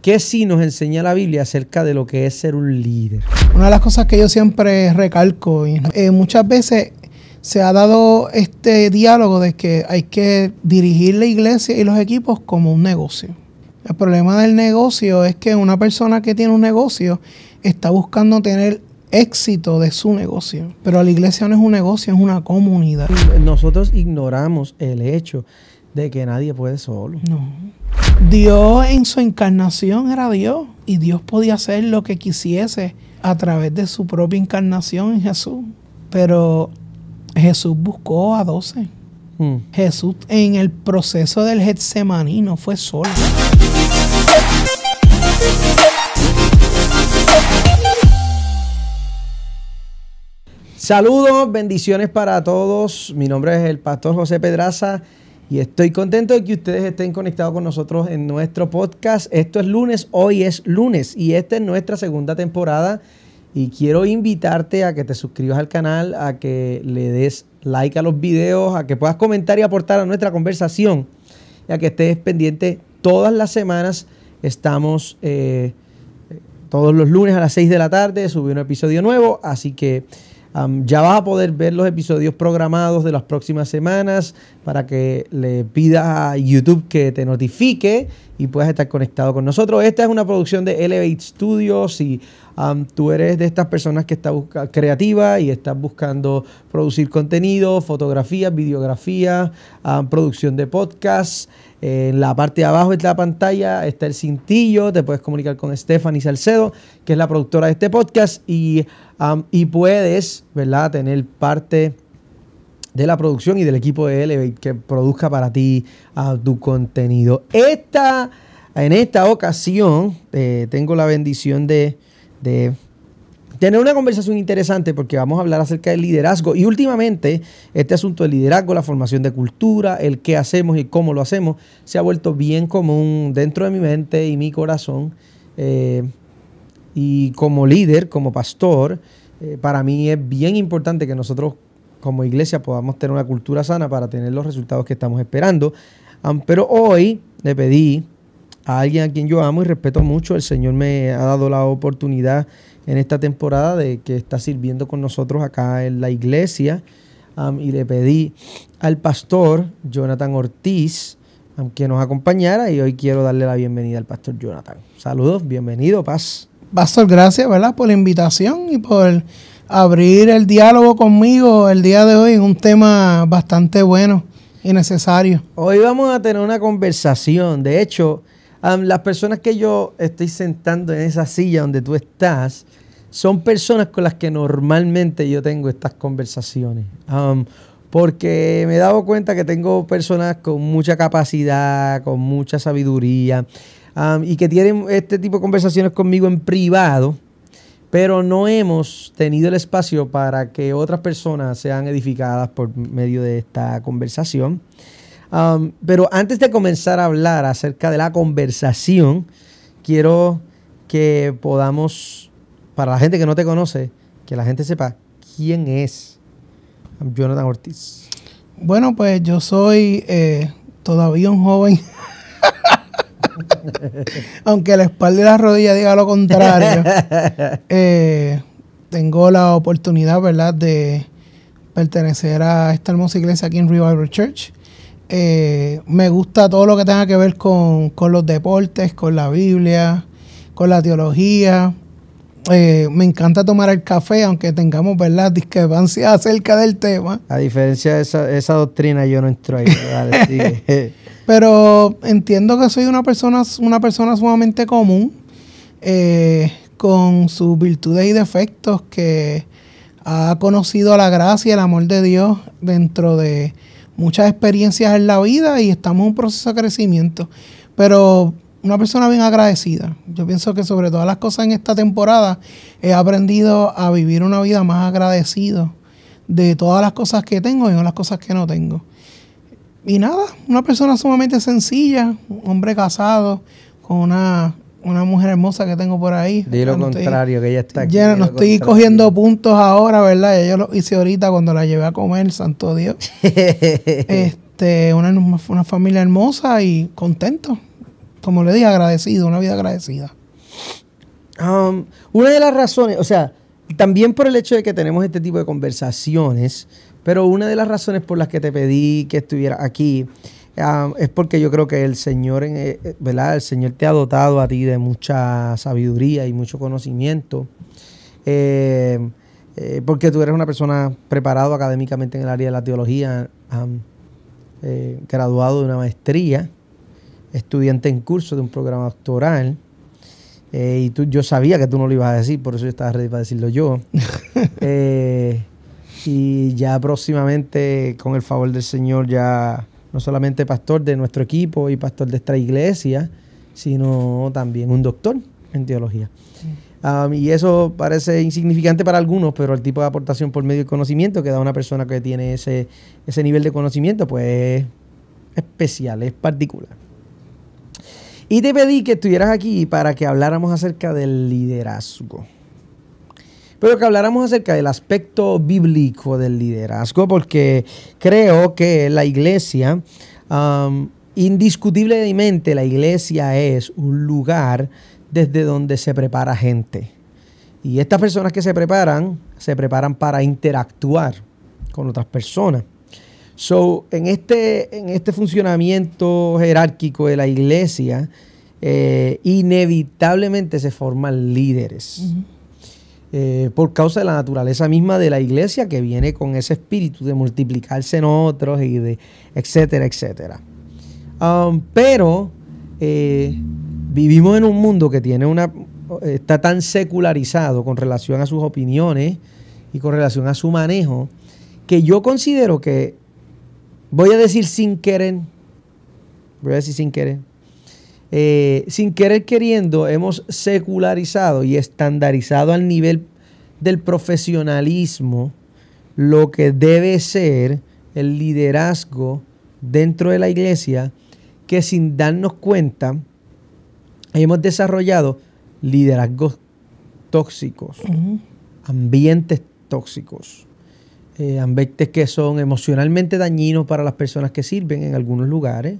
¿qué sí nos enseña la Biblia acerca de lo que es ser un líder? Una de las cosas que yo siempre recalco, y muchas veces se ha dado este diálogo de que hay que dirigir la iglesia y los equipos como un negocio. El problema del negocio es que una persona que tiene un negocio está buscando tener éxito de su negocio. Pero la iglesia no es un negocio, es una comunidad. Nosotros ignoramos el hecho de que nadie puede solo. No. Dios en su encarnación era Dios y Dios podía hacer lo que quisiese a través de su propia encarnación en Jesús. Pero Jesús buscó a 12. Jesús en el proceso del Getsemaní no fue solo. Saludos, bendiciones para todos. Mi nombre es el pastor José Pedraza y estoy contento de que ustedes estén conectados con nosotros en nuestro podcast. Esto es lunes, hoy es lunes y esta es nuestra segunda temporada y quiero invitarte a que te suscribas al canal, a que le des like a los videos, a que puedas comentar y aportar a nuestra conversación y a que estés pendiente todas las semanas. Estamos todos los lunes a las 6 de la tarde, subí un episodio nuevo, así que ya vas a poder ver los episodios programados de las próximas semanas para que le pidas a YouTube que te notifique y puedas estar conectado con nosotros. Esta es una producción de Elevate Studios y tú eres de estas personas que está creativa y estás buscando producir contenido, fotografías, videografía, producción de podcasts. En la parte de abajo de la pantalla está el cintillo, te puedes comunicar con Stephanie Salcedo, que es la productora de este podcast, y puedes, ¿verdad?, tener parte de la producción y del equipo de Elevate que produzca para ti tu contenido. En esta ocasión tengo la bendición de tener una conversación interesante porque vamos a hablar acerca del liderazgo y últimamente este asunto del liderazgo, la formación de cultura, el qué hacemos y cómo lo hacemos se ha vuelto bien común dentro de mi mente y mi corazón y como líder, como pastor, para mí es bien importante que nosotros como iglesia podamos tener una cultura sana para tener los resultados que estamos esperando. Pero hoy le pedí a alguien a quien yo amo y respeto mucho, el Señor me ha dado la oportunidad en esta temporada de que está sirviendo con nosotros acá en la iglesia y le pedí al pastor Jonathan Ortiz que nos acompañara y hoy quiero darle la bienvenida al pastor Jonathan. Saludos, bienvenido, paz. Pastor, gracias, ¿verdad?, por la invitación y por abrir el diálogo conmigo el día de hoy en un tema bastante bueno y necesario. Hoy vamos a tener una conversación, de hecho, las personas que yo estoy sentando en esa silla donde tú estás son personas con las que normalmente yo tengo estas conversaciones. Porque me he dado cuenta que tengo personas con mucha capacidad, con mucha sabiduría y que tienen este tipo de conversaciones conmigo en privado, pero no hemos tenido el espacio para que otras personas sean edificadas por medio de esta conversación. Pero antes de comenzar a hablar acerca de la conversación, quiero que podamos, para la gente que no te conoce, que la gente sepa quién es Jonathan Ortiz. Bueno, pues yo soy todavía un joven, aunque la espalda y la rodilla diga lo contrario. Tengo la oportunidad, ¿verdad?, de pertenecer a esta hermosa iglesia aquí en Revival Church. Me gusta todo lo que tenga que ver con los deportes, con la Biblia, con la teología. Me encanta tomar el café, aunque tengamos, ¿verdad?, discrepancias acerca del tema. A diferencia de esa doctrina, yo no entro ahí. Vale, pero entiendo que soy una persona sumamente común, con sus virtudes y defectos, que ha conocido la gracia y el amor de Dios dentro de muchas experiencias en la vida y estamos en un proceso de crecimiento. Pero una persona bien agradecida. Yo pienso que sobre todas las cosas en esta temporada he aprendido a vivir una vida más agradecido de todas las cosas que tengo y no las cosas que no tengo. Y nada, una persona sumamente sencilla, un hombre casado con una mujer hermosa que tengo por ahí. De lo contrario, que ella está aquí. Ya no estoy cogiendo puntos ahora, ¿verdad? Yo lo hice ahorita cuando la llevé a comer, santo Dios. Una familia hermosa y contento. como le dije, agradecido, una vida agradecida. Una de las razones, o sea, también por el hecho de que tenemos este tipo de conversaciones, pero una de las razones por las que te pedí que estuvieras aquí es porque yo creo que el Señor, ¿verdad? El Señor te ha dotado a ti de mucha sabiduría y mucho conocimiento, porque tú eres una persona preparado académicamente en el área de la teología, graduado de una maestría, estudiante en curso de un programa doctoral. Yo sabía que tú no lo ibas a decir, por eso yo estaba ready para decirlo yo. Y ya próximamente, con el favor del Señor, ya no solamente pastor de nuestro equipo y pastor de esta iglesia, sino también un doctor en teología. Y eso parece insignificante para algunos, pero el tipo de aportación por medio del conocimiento que da una persona que tiene ese nivel de conocimiento, pues es especial, es particular. Y te pedí que estuvieras aquí para que habláramos acerca del liderazgo. Pero que habláramos acerca del aspecto bíblico del liderazgo, porque creo que la iglesia, indiscutiblemente la iglesia es un lugar desde donde se prepara gente. Y estas personas que se preparan para interactuar con otras personas. So, en este funcionamiento jerárquico de la iglesia, inevitablemente se forman líderes. Por causa de la naturaleza misma de la iglesia, que viene con ese espíritu de multiplicarse en otros y de etcétera, etcétera. Pero vivimos en un mundo que está tan secularizado con relación a sus opiniones y con relación a su manejo, que yo considero que, voy a decir sin querer, sin querer queriendo, hemos secularizado y estandarizado al nivel del profesionalismo lo que debe ser el liderazgo dentro de la iglesia, que sin darnos cuenta hemos desarrollado liderazgos tóxicos, ambientes tóxicos, ambientes que son emocionalmente dañinos para las personas que sirven en algunos lugares,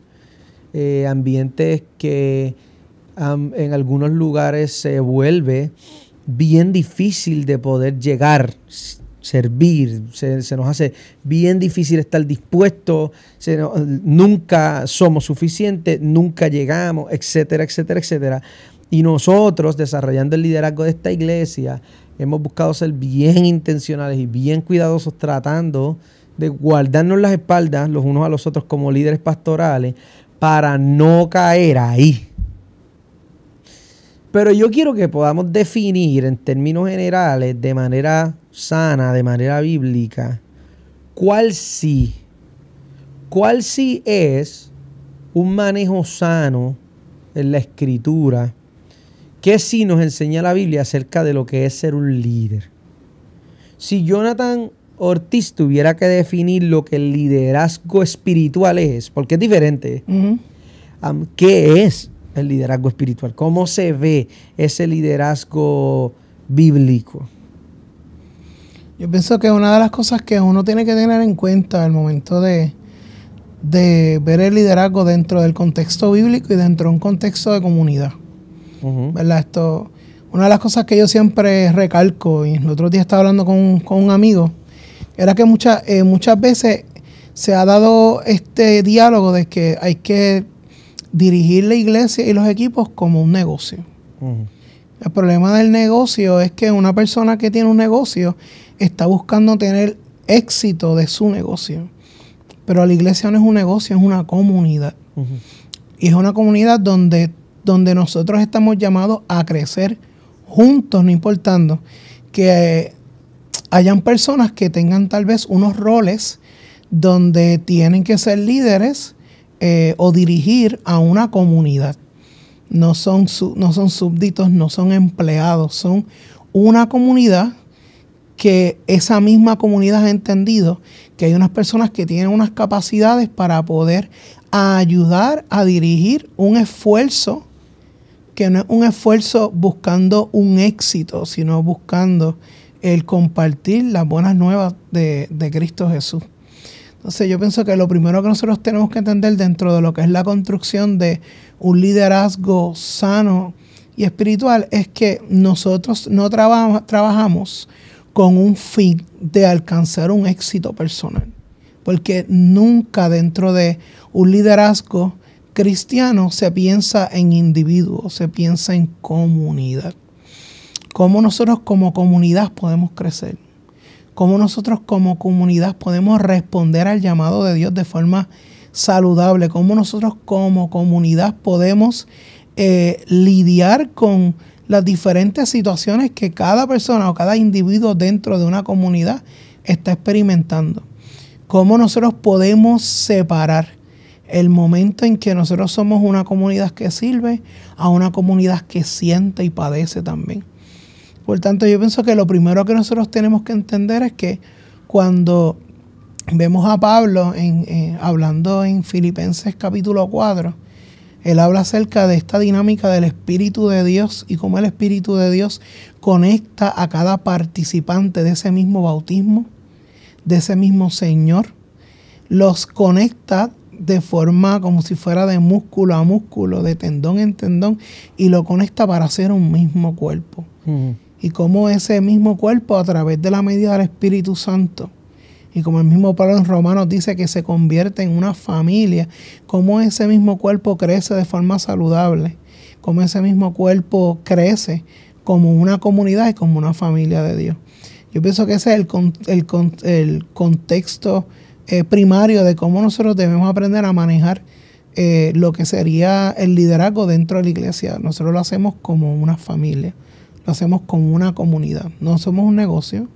ambientes que en algunos lugares se vuelve bien difícil de poder llegar, servir, se nos hace bien difícil estar dispuestos, nunca somos suficientes, nunca llegamos, etcétera, etcétera, etcétera. Y nosotros, desarrollando el liderazgo de esta iglesia, hemos buscado ser bien intencionales y bien cuidadosos, tratando de guardarnos las espaldas los unos a los otros como líderes pastorales para no caer ahí. Pero yo quiero que podamos definir en términos generales, de manera sana, de manera bíblica, cuál sí es un manejo sano en la Escritura, qué sí nos enseña la Biblia acerca de lo que es ser un líder. Si Jonathan Ortiz tuviera que definir lo que el liderazgo espiritual es, porque es diferente, ¿qué es el liderazgo espiritual? ¿Cómo se ve ese liderazgo bíblico? Yo pienso que una de las cosas que uno tiene que tener en cuenta al momento de ver el liderazgo dentro del contexto bíblico y dentro de un contexto de comunidad. ¿Verdad? Una de las cosas que yo siempre recalco, y el otro día estaba hablando con un amigo, era que muchas veces se ha dado este diálogo de que hay que dirigir la iglesia y los equipos como un negocio. El problema del negocio es que una persona que tiene un negocio está buscando tener éxito de su negocio. Pero la iglesia no es un negocio, es una comunidad. Y es una comunidad donde nosotros estamos llamados a crecer juntos, no importando que hayan personas que tengan tal vez unos roles donde tienen que ser líderes o dirigir a una comunidad. No son súbditos, no son empleados, son una comunidad que esa misma comunidad ha entendido que hay unas personas que tienen unas capacidades para poder ayudar a dirigir un esfuerzo que no es un esfuerzo buscando un éxito, sino buscando el compartir las buenas nuevas de Cristo Jesús. Entonces yo pienso que lo primero que nosotros tenemos que entender dentro de lo que es la construcción de un liderazgo sano y espiritual es que nosotros no trabajamos con un fin de alcanzar un éxito personal. Porque nunca dentro de un liderazgo cristiano se piensa en individuos, se piensa en comunidad. Cómo nosotros como comunidad podemos crecer. Cómo nosotros como comunidad podemos responder al llamado de Dios de forma saludable. Cómo nosotros como comunidad podemos lidiar con las diferentes situaciones que cada persona o cada individuo dentro de una comunidad está experimentando. Cómo nosotros podemos separar el momento en que nosotros somos una comunidad que sirve a una comunidad que siente y padece también. Por tanto, yo pienso que lo primero que nosotros tenemos que entender es que cuando vemos a Pablo hablando en Filipenses capítulo 4, él habla acerca de esta dinámica del Espíritu de Dios y cómo el Espíritu de Dios conecta a cada participante de ese mismo bautismo, de ese mismo Señor. Los conecta de forma como si fuera de músculo a músculo, de tendón en tendón, y lo conecta para hacer un mismo cuerpo. Y como ese mismo cuerpo, a través de la medida del Espíritu Santo, y como el mismo Pablo en Romanos dice que se convierte en una familia, como ese mismo cuerpo crece de forma saludable, como ese mismo cuerpo crece como una comunidad y como una familia de Dios. Yo pienso que ese es el contexto primario de cómo nosotros debemos aprender a manejar lo que sería el liderazgo dentro de la iglesia. Nosotros lo hacemos como una familia. Lo hacemos como una comunidad. No somos un negocio.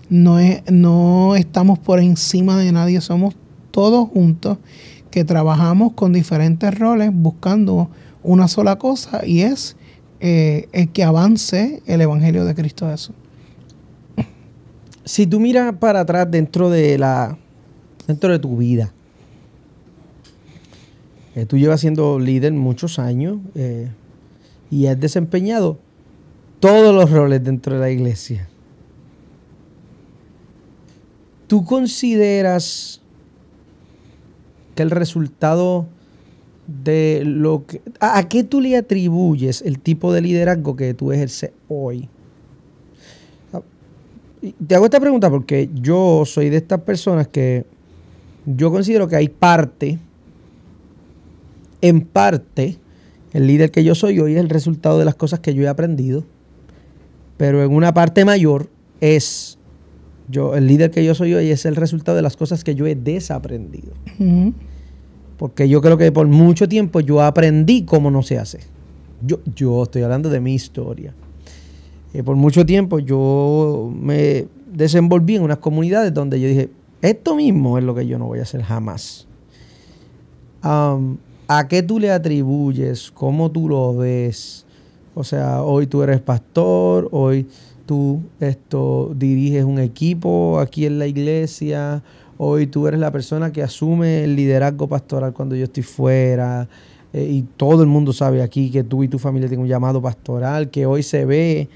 No estamos por encima de nadie. Somos todos juntos que trabajamos con diferentes roles buscando una sola cosa, y es el que avance el Evangelio de Cristo Jesús. Si tú miras para atrás dentro de tu vida, tú llevas siendo líder muchos años y has desempeñado todos los roles dentro de la iglesia. ¿Tú consideras que el resultado de lo que... ¿A qué tú le atribuyes el tipo de liderazgo que tú ejerces hoy? Te hago esta pregunta porque yo soy de estas personas que yo considero que hay en parte, el líder que yo soy hoy es el resultado de las cosas que yo he aprendido. Pero en una parte mayor el líder que yo soy hoy es el resultado de las cosas que yo he desaprendido. Porque yo creo que por mucho tiempo yo aprendí cómo no se hace. Yo estoy hablando de mi historia. Por mucho tiempo yo me desenvolví en unas comunidades donde yo dije, esto mismo es lo que yo no voy a hacer jamás. ¿A qué tú le atribuyes? ¿Cómo tú lo ves? O sea, hoy tú eres pastor, hoy tú diriges un equipo aquí en la iglesia, hoy tú eres la persona que asume el liderazgo pastoral cuando yo estoy fuera, y todo el mundo sabe aquí que tú y tu familia tienen un llamado pastoral que hoy se ve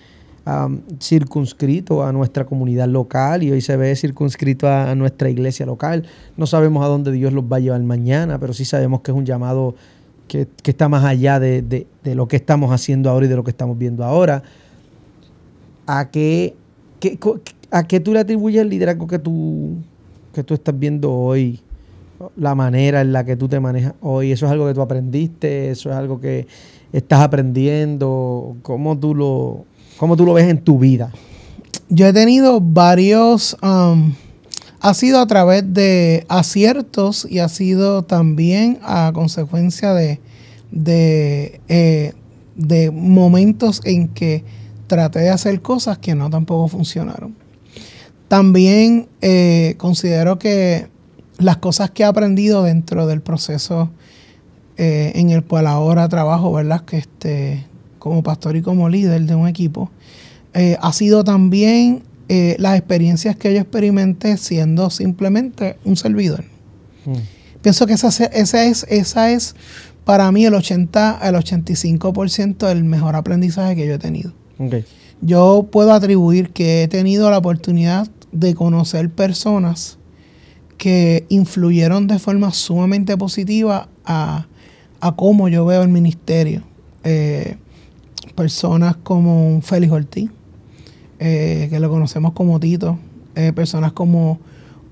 circunscrito a nuestra comunidad local y hoy se ve circunscrito a nuestra iglesia local. No sabemos a dónde Dios los va a llevar mañana, pero sí sabemos que es un llamado que está más allá de lo que estamos haciendo ahora y de lo que estamos viendo ahora. ¿A qué tú le atribuyes el liderazgo que tú estás viendo hoy? La manera en la que tú te manejas hoy. ¿Eso es algo que tú aprendiste? ¿Eso es algo que estás aprendiendo? ¿Cómo tú lo ves en tu vida? Yo he tenido varios... ha sido a través de aciertos y ha sido también a consecuencia de momentos en que traté de hacer cosas que no tampoco funcionaron. También considero que las cosas que he aprendido dentro del proceso en el cual ahora trabajo, ¿verdad? Como pastor y como líder de un equipo, ha sido también las experiencias que yo experimenté siendo simplemente un servidor. Pienso que esa es para mí el 85% del mejor aprendizaje que yo he tenido. Okay. Yo puedo atribuir que he tenido la oportunidad de conocer personas que influyeron de forma sumamente positiva a cómo yo veo el ministerio. Personas como Félix Ortiz, que lo conocemos como Tito, personas como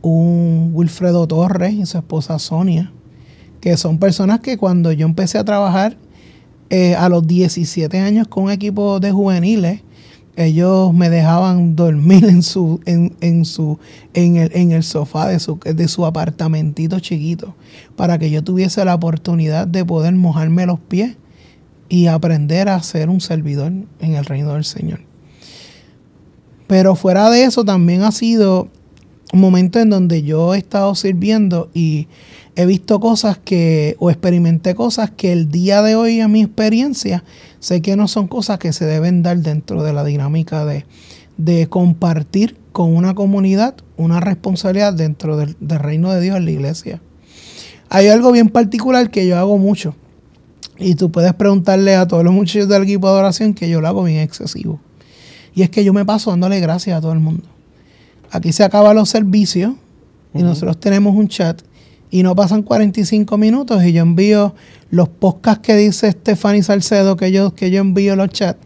un Wilfredo Torres y su esposa Sonia, que son personas que cuando yo empecé a trabajar a los 17 años con un equipo de juveniles, ellos me dejaban dormir en el sofá de su apartamentito chiquito para que yo tuviese la oportunidad de poder mojarme los pies y aprender a ser un servidor en el reino del Señor. Pero fuera de eso también ha sido un momento en donde yo he estado sirviendo y he visto cosas o experimenté cosas que el día de hoy, a mi experiencia, sé que no son cosas que se deben dar dentro de la dinámica de compartir con una comunidad una responsabilidad dentro del reino de Dios en la iglesia. Hay algo bien particular que yo hago mucho, y tú puedes preguntarle a todos los muchachos del equipo de adoración que yo lo hago bien excesivo. Y es que yo me paso dándole gracias a todo el mundo. Aquí se acaban los servicios y nosotros tenemos un chat y no pasan 45 minutos y yo envío los podcasts que dice Stephanie Salcedo que yo envío los chats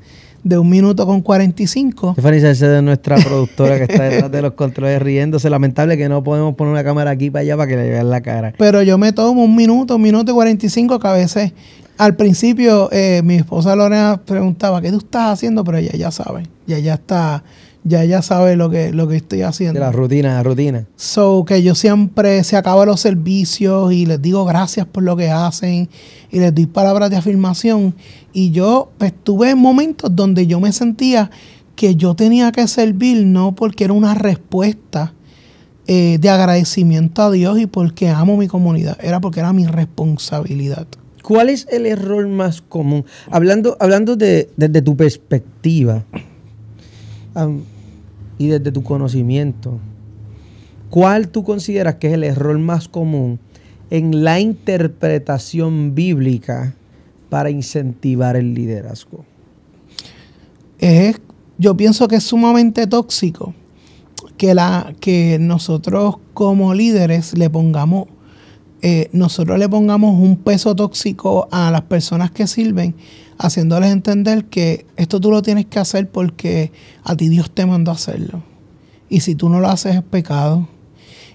de 1 minuto con 45. Stephanie Salcedo es nuestra productora que está detrás de los controles riéndose. Lamentable que no podemos poner una cámara aquí para allá para que le vean la cara. Pero yo me tomo 1 minuto y 45 que a veces al principio mi esposa Lorena preguntaba ¿qué tú estás haciendo? Pero ella ya sabe, ya sabe lo que estoy haciendo. De la rutina. So, que yo siempre se acabo los servicios y les digo gracias por lo que hacen y les doy palabras de afirmación. Y yo pues, tuve momentos donde yo me sentía que yo tenía que servir no porque era una respuesta de agradecimiento a Dios y porque amo mi comunidad, era porque era mi responsabilidad. ¿Cuál es el error más común? Hablando desde tu perspectiva, y desde tu conocimiento, ¿cuál tú consideras que es el error más común en la interpretación bíblica para incentivar el liderazgo? Yo pienso que es sumamente tóxico que nosotros como líderes le pongamos un peso tóxico a las personas que sirven, haciéndoles entender que esto tú lo tienes que hacer porque a ti Dios te mandó a hacerlo. Y si tú no lo haces es pecado.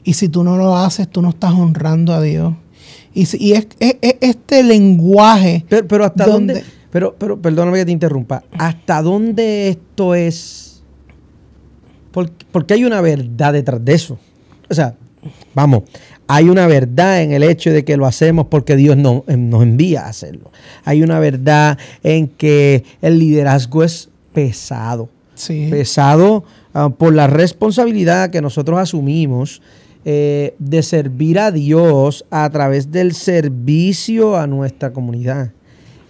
Y si tú no lo haces, tú no estás honrando a Dios. Y es este lenguaje. Pero ¿hasta dónde? Pero perdóname que te interrumpa. ¿Hasta dónde esto es? Porque hay una verdad detrás de eso. O sea, vamos, hay una verdad en el hecho de que lo hacemos porque Dios nos envía a hacerlo. Hay una verdad en que el liderazgo es pesado. Sí. Pesado por la responsabilidad que nosotros asumimos de servir a Dios a través del servicio a nuestra comunidad.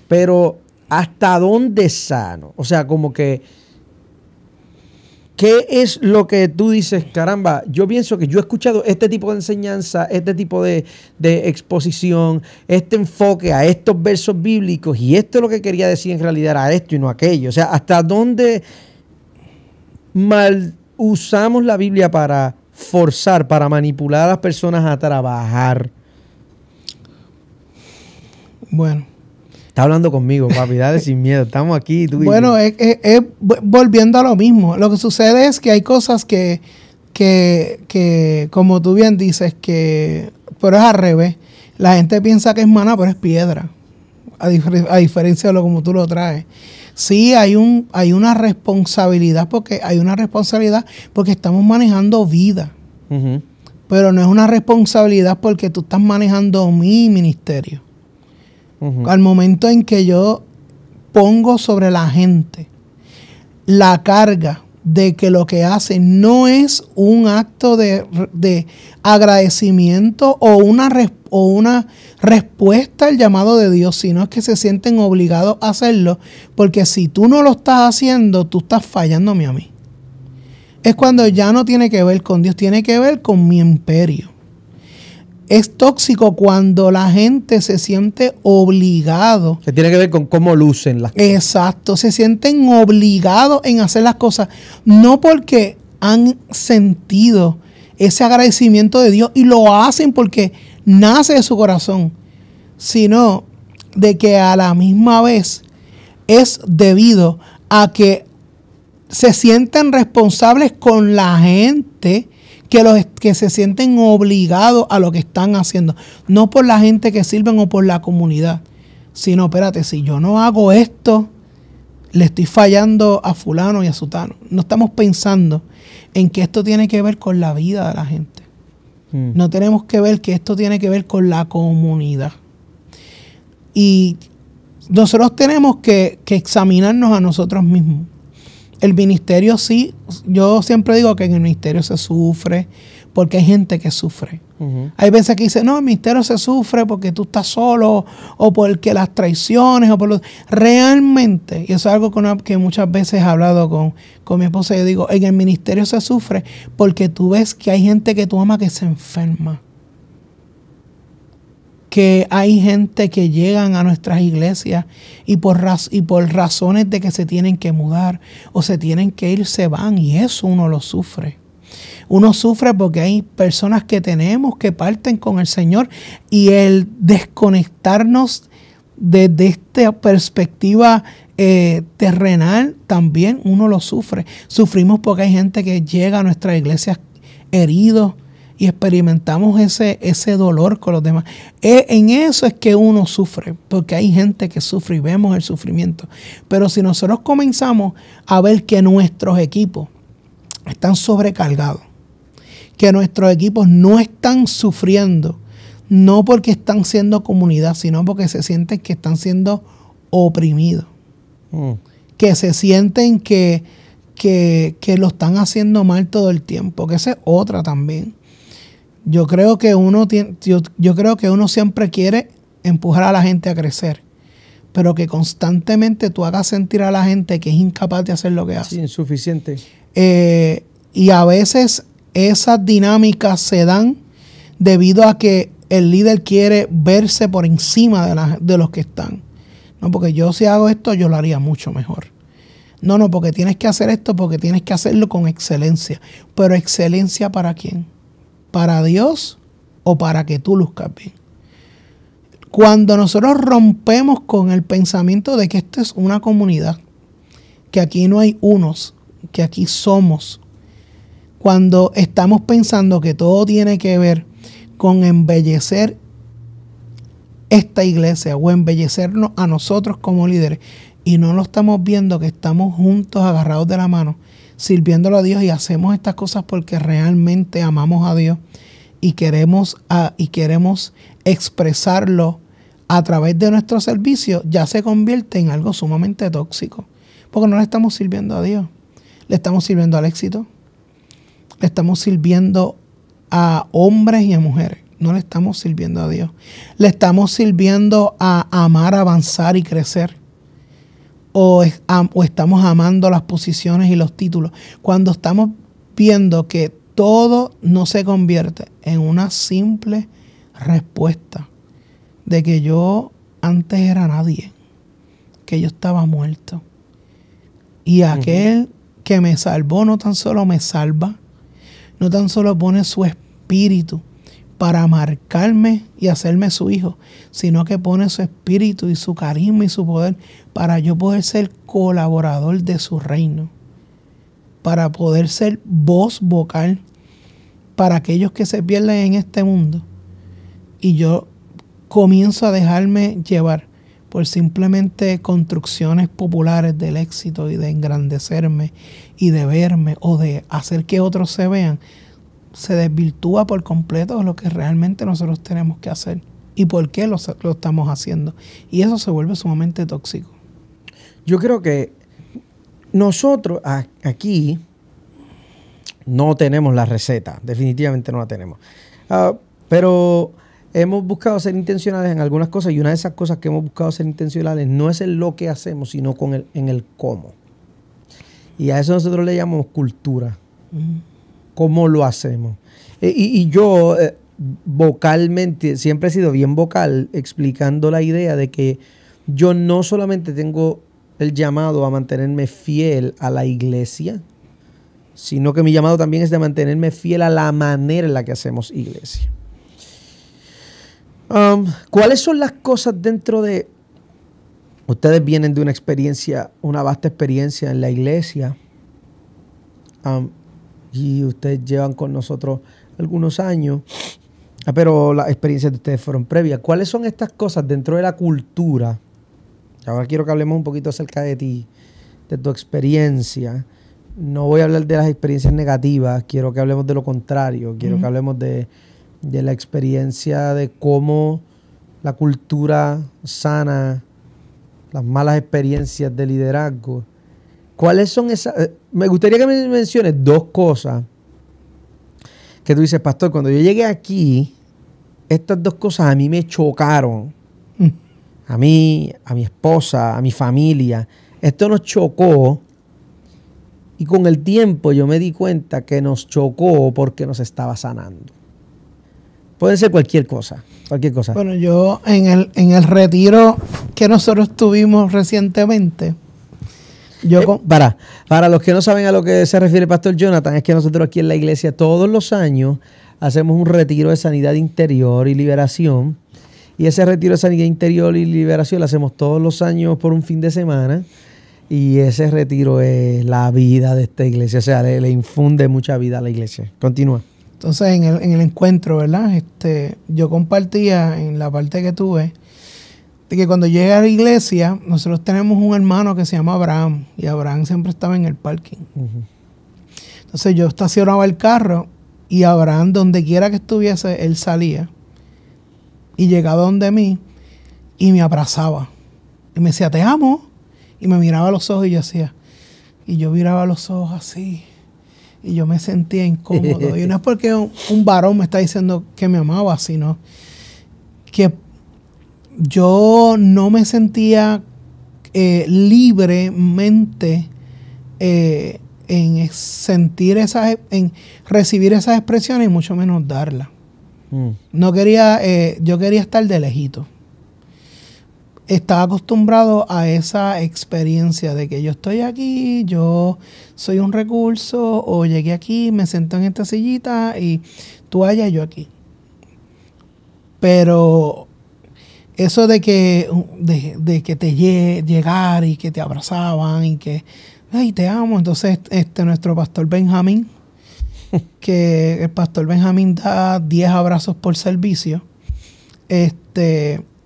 Pero ¿hasta dónde es sano? O sea, como que ¿qué es lo que tú dices? Caramba, yo pienso que yo he escuchado este tipo de enseñanza, este tipo de exposición, este enfoque a estos versos bíblicos y esto es lo que quería decir en realidad era esto y no aquello. O sea, ¿hasta dónde mal usamos la Biblia para forzar, para manipular a las personas a trabajar? Bueno. Está hablando conmigo, papi, dale sin miedo. Estamos aquí. Tú bueno, volviendo a lo mismo. Lo que sucede es que hay cosas que como tú bien dices, pero es al revés. La gente piensa que es maná, pero es piedra. A diferencia de lo como tú lo traes. Sí, hay una responsabilidad porque estamos manejando vida. Uh-huh. Pero no es una responsabilidad porque tú estás manejando mi ministerio. Uh-huh. Al momento en que yo pongo sobre la gente la carga de que lo que hacen no es un acto de agradecimiento o una respuesta al llamado de Dios, sino es que se sienten obligados a hacerlo, porque si tú no lo estás haciendo, tú estás fallándome a mí. Es cuando ya no tiene que ver con Dios, tiene que ver con mi imperio. Es tóxico cuando la gente se siente obligado. Que tiene que ver con cómo lucen las cosas. Exacto, se sienten obligados en hacer las cosas, no porque han sentido ese agradecimiento de Dios, y lo hacen porque nace de su corazón, sino de que a la misma vez es debido a que se sienten responsables con la gente que se sienten obligados a lo que están haciendo. No por la gente que sirven o por la comunidad, sino, espérate, si yo no hago esto, le estoy fallando a fulano y a sutano. No estamos pensando en que esto tiene que ver con la vida de la gente. No tenemos que ver que esto tiene que ver con la comunidad. Y nosotros tenemos que examinarnos a nosotros mismos. El ministerio sí, yo siempre digo que en el ministerio se sufre porque hay gente que sufre. Hay veces que dicen, no, el ministerio se sufre porque tú estás solo o porque las traiciones o por los... Realmente, y eso es algo que muchas veces he hablado con mi esposa, yo digo, en el ministerio se sufre porque tú ves que hay gente que tú amas que se enferma. Que hay gente que llegan a nuestras iglesias y por razones de que se tienen que mudar o se tienen que ir, se van, y eso uno lo sufre. Uno sufre porque hay personas que tenemos que parten con el Señor, y el desconectarnos desde esta perspectiva terrenal también uno lo sufre. Sufrimos porque hay gente que llega a nuestras iglesias heridos, y experimentamos ese dolor con los demás. En eso es que uno sufre, porque hay gente que sufre y vemos el sufrimiento. Pero si nosotros comenzamos a ver que nuestros equipos están sobrecargados, que nuestros equipos no están sufriendo, no porque están siendo comunidad, sino porque se sienten que están siendo oprimidos, que se sienten que lo están haciendo mal todo el tiempo, que esa es otra también. Yo creo que uno siempre quiere empujar a la gente a crecer, pero que constantemente tú hagas sentir a la gente que es incapaz de hacer lo que hace. Sí, insuficiente. Y a veces esas dinámicas se dan debido a que el líder quiere verse por encima de los que están. No, porque yo si hago esto, yo lo haría mucho mejor. No, porque tienes que hacer esto, porque tienes que hacerlo con excelencia. Pero ¿excelencia para quién? ¿Para Dios o para que tú luzcas bien? Cuando nosotros rompemos con el pensamiento de que esto es una comunidad, que aquí no hay unos, que aquí somos, cuando estamos pensando que todo tiene que ver con embellecer esta iglesia o embellecernos a nosotros como líderes, y no lo estamos viendo que estamos juntos agarrados de la mano, sirviéndolo a Dios, y hacemos estas cosas porque realmente amamos a Dios y queremos expresarlo a través de nuestro servicio, ya se convierte en algo sumamente tóxico, porque no le estamos sirviendo a Dios, le estamos sirviendo al éxito, le estamos sirviendo a hombres y a mujeres, no le estamos sirviendo a Dios, le estamos sirviendo a amar, avanzar y crecer. O estamos amando las posiciones y los títulos, cuando estamos viendo que todo no se convierte en una simple respuesta de que yo antes era nadie, que yo estaba muerto, y aquel que me salvó no tan solo me salva, no tan solo pone su espíritu para marcarme y hacerme su hijo, sino que pone su espíritu y su carisma y su poder para yo poder ser colaborador de su reino, para poder ser voz vocal para aquellos que se pierden en este mundo. Y yo comienzo a dejarme llevar por simplemente construcciones populares del éxito y de engrandecerme y de verme o de hacer que otros se vean. Se desvirtúa por completo lo que realmente nosotros tenemos que hacer y por qué lo estamos haciendo. Y eso se vuelve sumamente tóxico. Yo creo que nosotros aquí no tenemos la receta, definitivamente no la tenemos. Pero hemos buscado ser intencionales en algunas cosas, y una de esas cosas que hemos buscado ser intencionales no es en lo que hacemos, sino en el cómo. Y a eso nosotros le llamamos cultura. ¿Cómo lo hacemos? Y yo vocalmente, siempre he sido bien vocal, explicando la idea de que yo no solamente tengo el llamado a mantenerme fiel a la iglesia, sino que mi llamado también es de mantenerme fiel a la manera en la que hacemos iglesia. ¿Cuáles son las cosas dentro de... Ustedes vienen de una experiencia, una vasta experiencia en la iglesia, y ustedes llevan con nosotros algunos años, pero las experiencias de ustedes fueron previas. ¿Cuáles son estas cosas dentro de la cultura? Ahora quiero que hablemos un poquito acerca de ti, de tu experiencia. No voy a hablar de las experiencias negativas, quiero que hablemos de lo contrario. Quiero que hablemos de la experiencia de cómo la cultura sana las malas experiencias de liderazgo. ¿Cuáles son esas? Me gustaría que me menciones dos cosas que tú dices, pastor, cuando yo llegué aquí, estas dos cosas a mí me chocaron. A mí, a mi esposa, a mi familia. Esto nos chocó y con el tiempo yo me di cuenta que nos chocó porque nos estaba sanando. Puede ser cualquier cosa, cualquier cosa. Bueno, yo en el retiro que nosotros tuvimos recientemente, para los que no saben a lo que se refiere el pastor Jonathan, es que nosotros aquí en la iglesia todos los años hacemos un retiro de sanidad interior y liberación. Y ese retiro de sanidad interior y liberación lo hacemos todos los años por un fin de semana. Y ese retiro es la vida de esta iglesia. O sea, le infunde mucha vida a la iglesia. Continúa. Entonces, en el encuentro, ¿verdad? Yo compartía en la parte que tuve de que cuando llegué a la iglesia, nosotros tenemos un hermano que se llama Abraham. Y Abraham siempre estaba en el parking. Entonces, yo estacionaba el carro y Abraham, donde quiera que estuviese, él salía. Y llegaba donde mí y me abrazaba. Y me decía, te amo. Y me miraba a los ojos y yo hacía. Y yo miraba a los ojos así. Y yo me sentía incómodo. Y no es porque un varón me está diciendo que me amaba, sino que yo no me sentía libremente en sentir en recibir esas expresiones y mucho menos darlas. No quería, yo quería estar de lejito. Estaba acostumbrado a esa experiencia de que yo estoy aquí, yo soy un recurso, o llegué aquí, me senté en esta sillita y tú allá y yo aquí. Pero eso de que llegar y que te abrazaban y que, ay, te amo. Entonces nuestro pastor Benjamín, que el pastor Benjamín da 10 abrazos por servicio,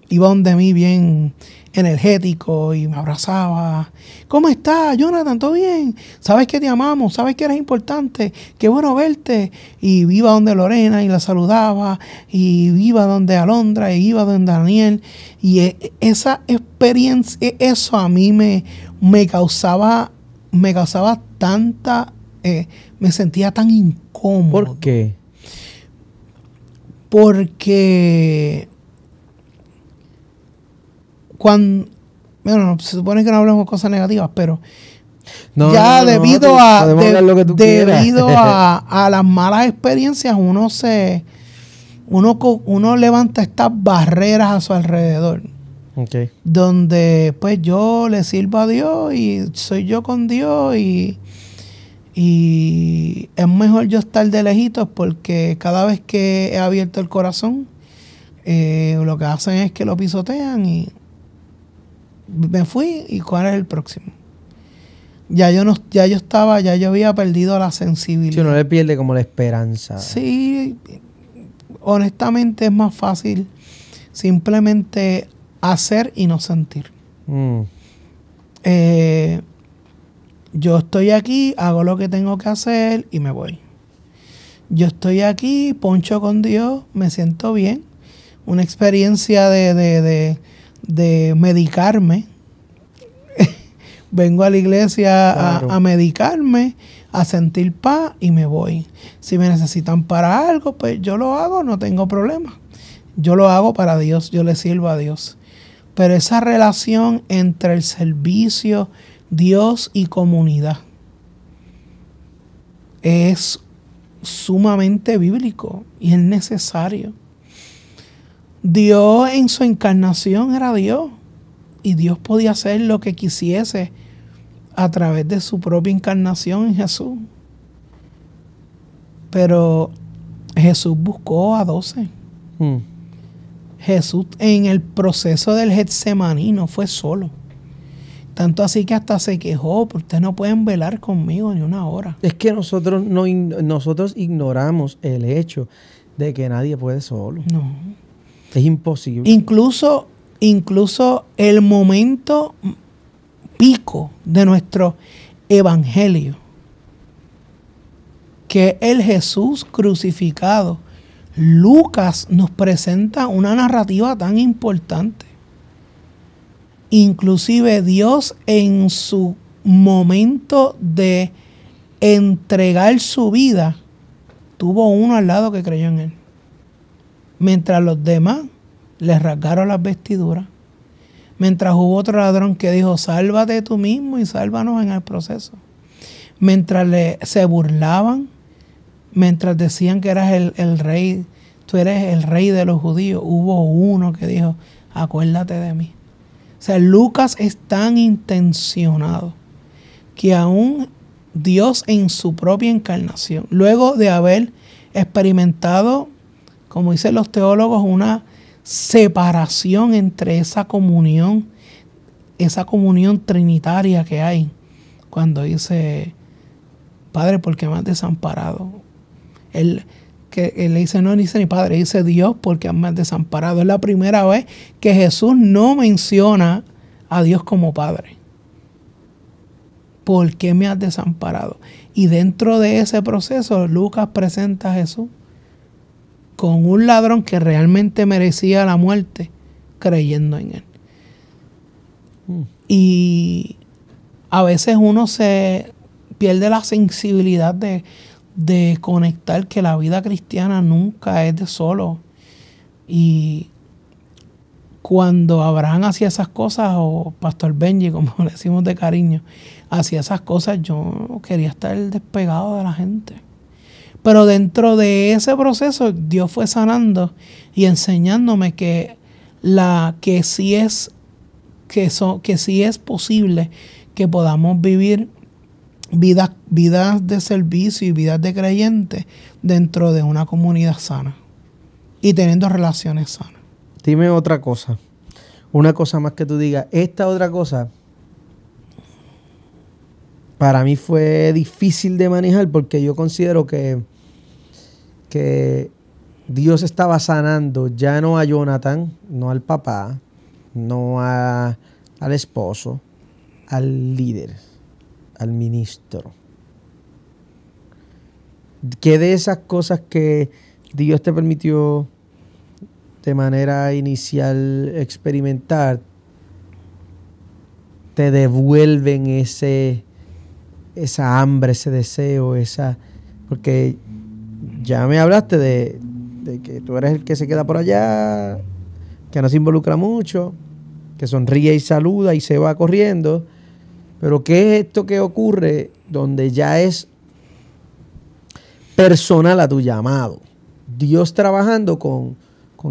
iba donde mí bien energético y me abrazaba. ¿Cómo estás, Jonathan? ¿Todo bien? ¿Sabes que te amamos? ¿Sabes que eres importante? Qué bueno verte. Y iba donde Lorena y la saludaba. Y iba donde Alondra y iba donde Daniel. Y esa experiencia, eso a mí me causaba tanta... me sentía tan incómodo. ¿Por qué? Porque bueno, se supone que no hablamos de cosas negativas, pero debido a las malas experiencias, uno levanta estas barreras a su alrededor. Okay. Donde pues yo le sirvo a Dios y soy yo con Dios y es mejor yo estar de lejitos porque cada vez que he abierto el corazón, lo que hacen es que lo pisotean y me fui. ¿Y cuál es el próximo? Ya yo había perdido la sensibilidad. Si uno le pierde como la esperanza. Sí, honestamente es más fácil simplemente hacer y no sentir. Yo estoy aquí, hago lo que tengo que hacer y me voy. Yo estoy aquí, poncho con Dios, me siento bien. Una experiencia de medicarme. Vengo a la iglesia a medicarme, a sentir paz y me voy. Si me necesitan para algo, pues yo lo hago, no tengo problema. Yo lo hago para Dios, yo le sirvo a Dios. Pero esa relación entre el servicio, Dios y comunidad es sumamente bíblico y es necesario. Dios en su encarnación era Dios y Dios podía hacer lo que quisiese a través de su propia encarnación en Jesús. Pero Jesús buscó a 12. Jesús en el proceso del Getsemaní no fue solo. Tanto así que hasta se quejó, porque ustedes no pueden velar conmigo ni una hora. Es que nosotros ignoramos el hecho de que nadie puede solo. No. Es imposible. Incluso el momento pico de nuestro evangelio, que es el Jesús crucificado, Lucas nos presenta una narrativa tan importante. Inclusive Dios en su momento de entregar su vida, tuvo uno al lado que creyó en él. Mientras los demás le rasgaron las vestiduras. Mientras hubo otro ladrón que dijo, sálvate tú mismo y sálvanos en el proceso. Mientras se burlaban, mientras decían que eras el rey, tú eres el rey de los judíos, hubo uno que dijo, acuérdate de mí. O sea, Lucas es tan intencionado que aún Dios en su propia encarnación, luego de haber experimentado, como dicen los teólogos, una separación entre esa comunión trinitaria que hay, cuando dice, Padre, ¿por qué me has desamparado? Él le dice, no dice ni Padre, dice Dios, porque me has desamparado. Es la primera vez que Jesús no menciona a Dios como Padre. ¿Por qué me has desamparado? Y dentro de ese proceso, Lucas presenta a Jesús con un ladrón que realmente merecía la muerte, creyendo en él. Y a veces uno se pierde la sensibilidad de conectar que la vida cristiana nunca es de solo. Y cuando Abraham hacía esas cosas, o Pastor Benji, como le decimos de cariño, hacía esas cosas, yo quería estar despegado de la gente. Pero dentro de ese proceso, Dios fue sanando y enseñándome que sí es posible que podamos vivir vidas de servicio y vidas de creyentes dentro de una comunidad sana y teniendo relaciones sanas. Dime otra cosa. Una cosa más que tú digas. Esta otra cosa para mí fue difícil de manejar porque yo considero que Dios estaba sanando ya no a Jonathan, no al papá, no al esposo, al líder, al ministro. ¿Qué de esas cosas que Dios te permitió de manera inicial experimentar te devuelven esa hambre, ese deseo, porque ya me hablaste de que tú eres el que se queda por allá, que no se involucra mucho, que sonríe y saluda y se va corriendo, pero ¿qué es esto que ocurre donde ya es personal a tu llamado? Dios trabajando con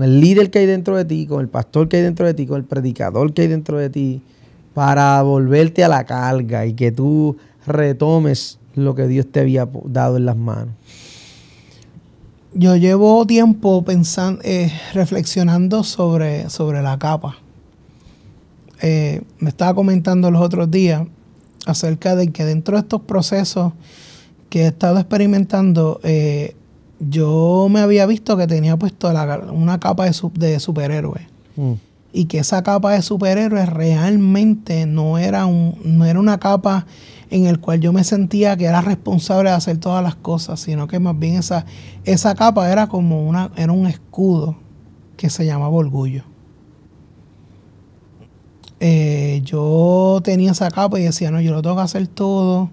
el líder que hay dentro de ti, con el pastor que hay dentro de ti, con el predicador que hay dentro de ti, para volverte a la carga y que tú retomes lo que Dios te había dado en las manos. Yo llevo tiempo pensando, reflexionando sobre la capa. Me estaba comentando los otros días acerca de que dentro de estos procesos que he estado experimentando, yo me había visto que tenía puesto una capa de superhéroe. Y que esa capa de superhéroe realmente no era una capa en el cual yo me sentía que era responsable de hacer todas las cosas, sino que más bien esa capa era como era un escudo que se llamaba orgullo. Yo tenía esa capa y decía, no, yo lo tengo que hacer todo,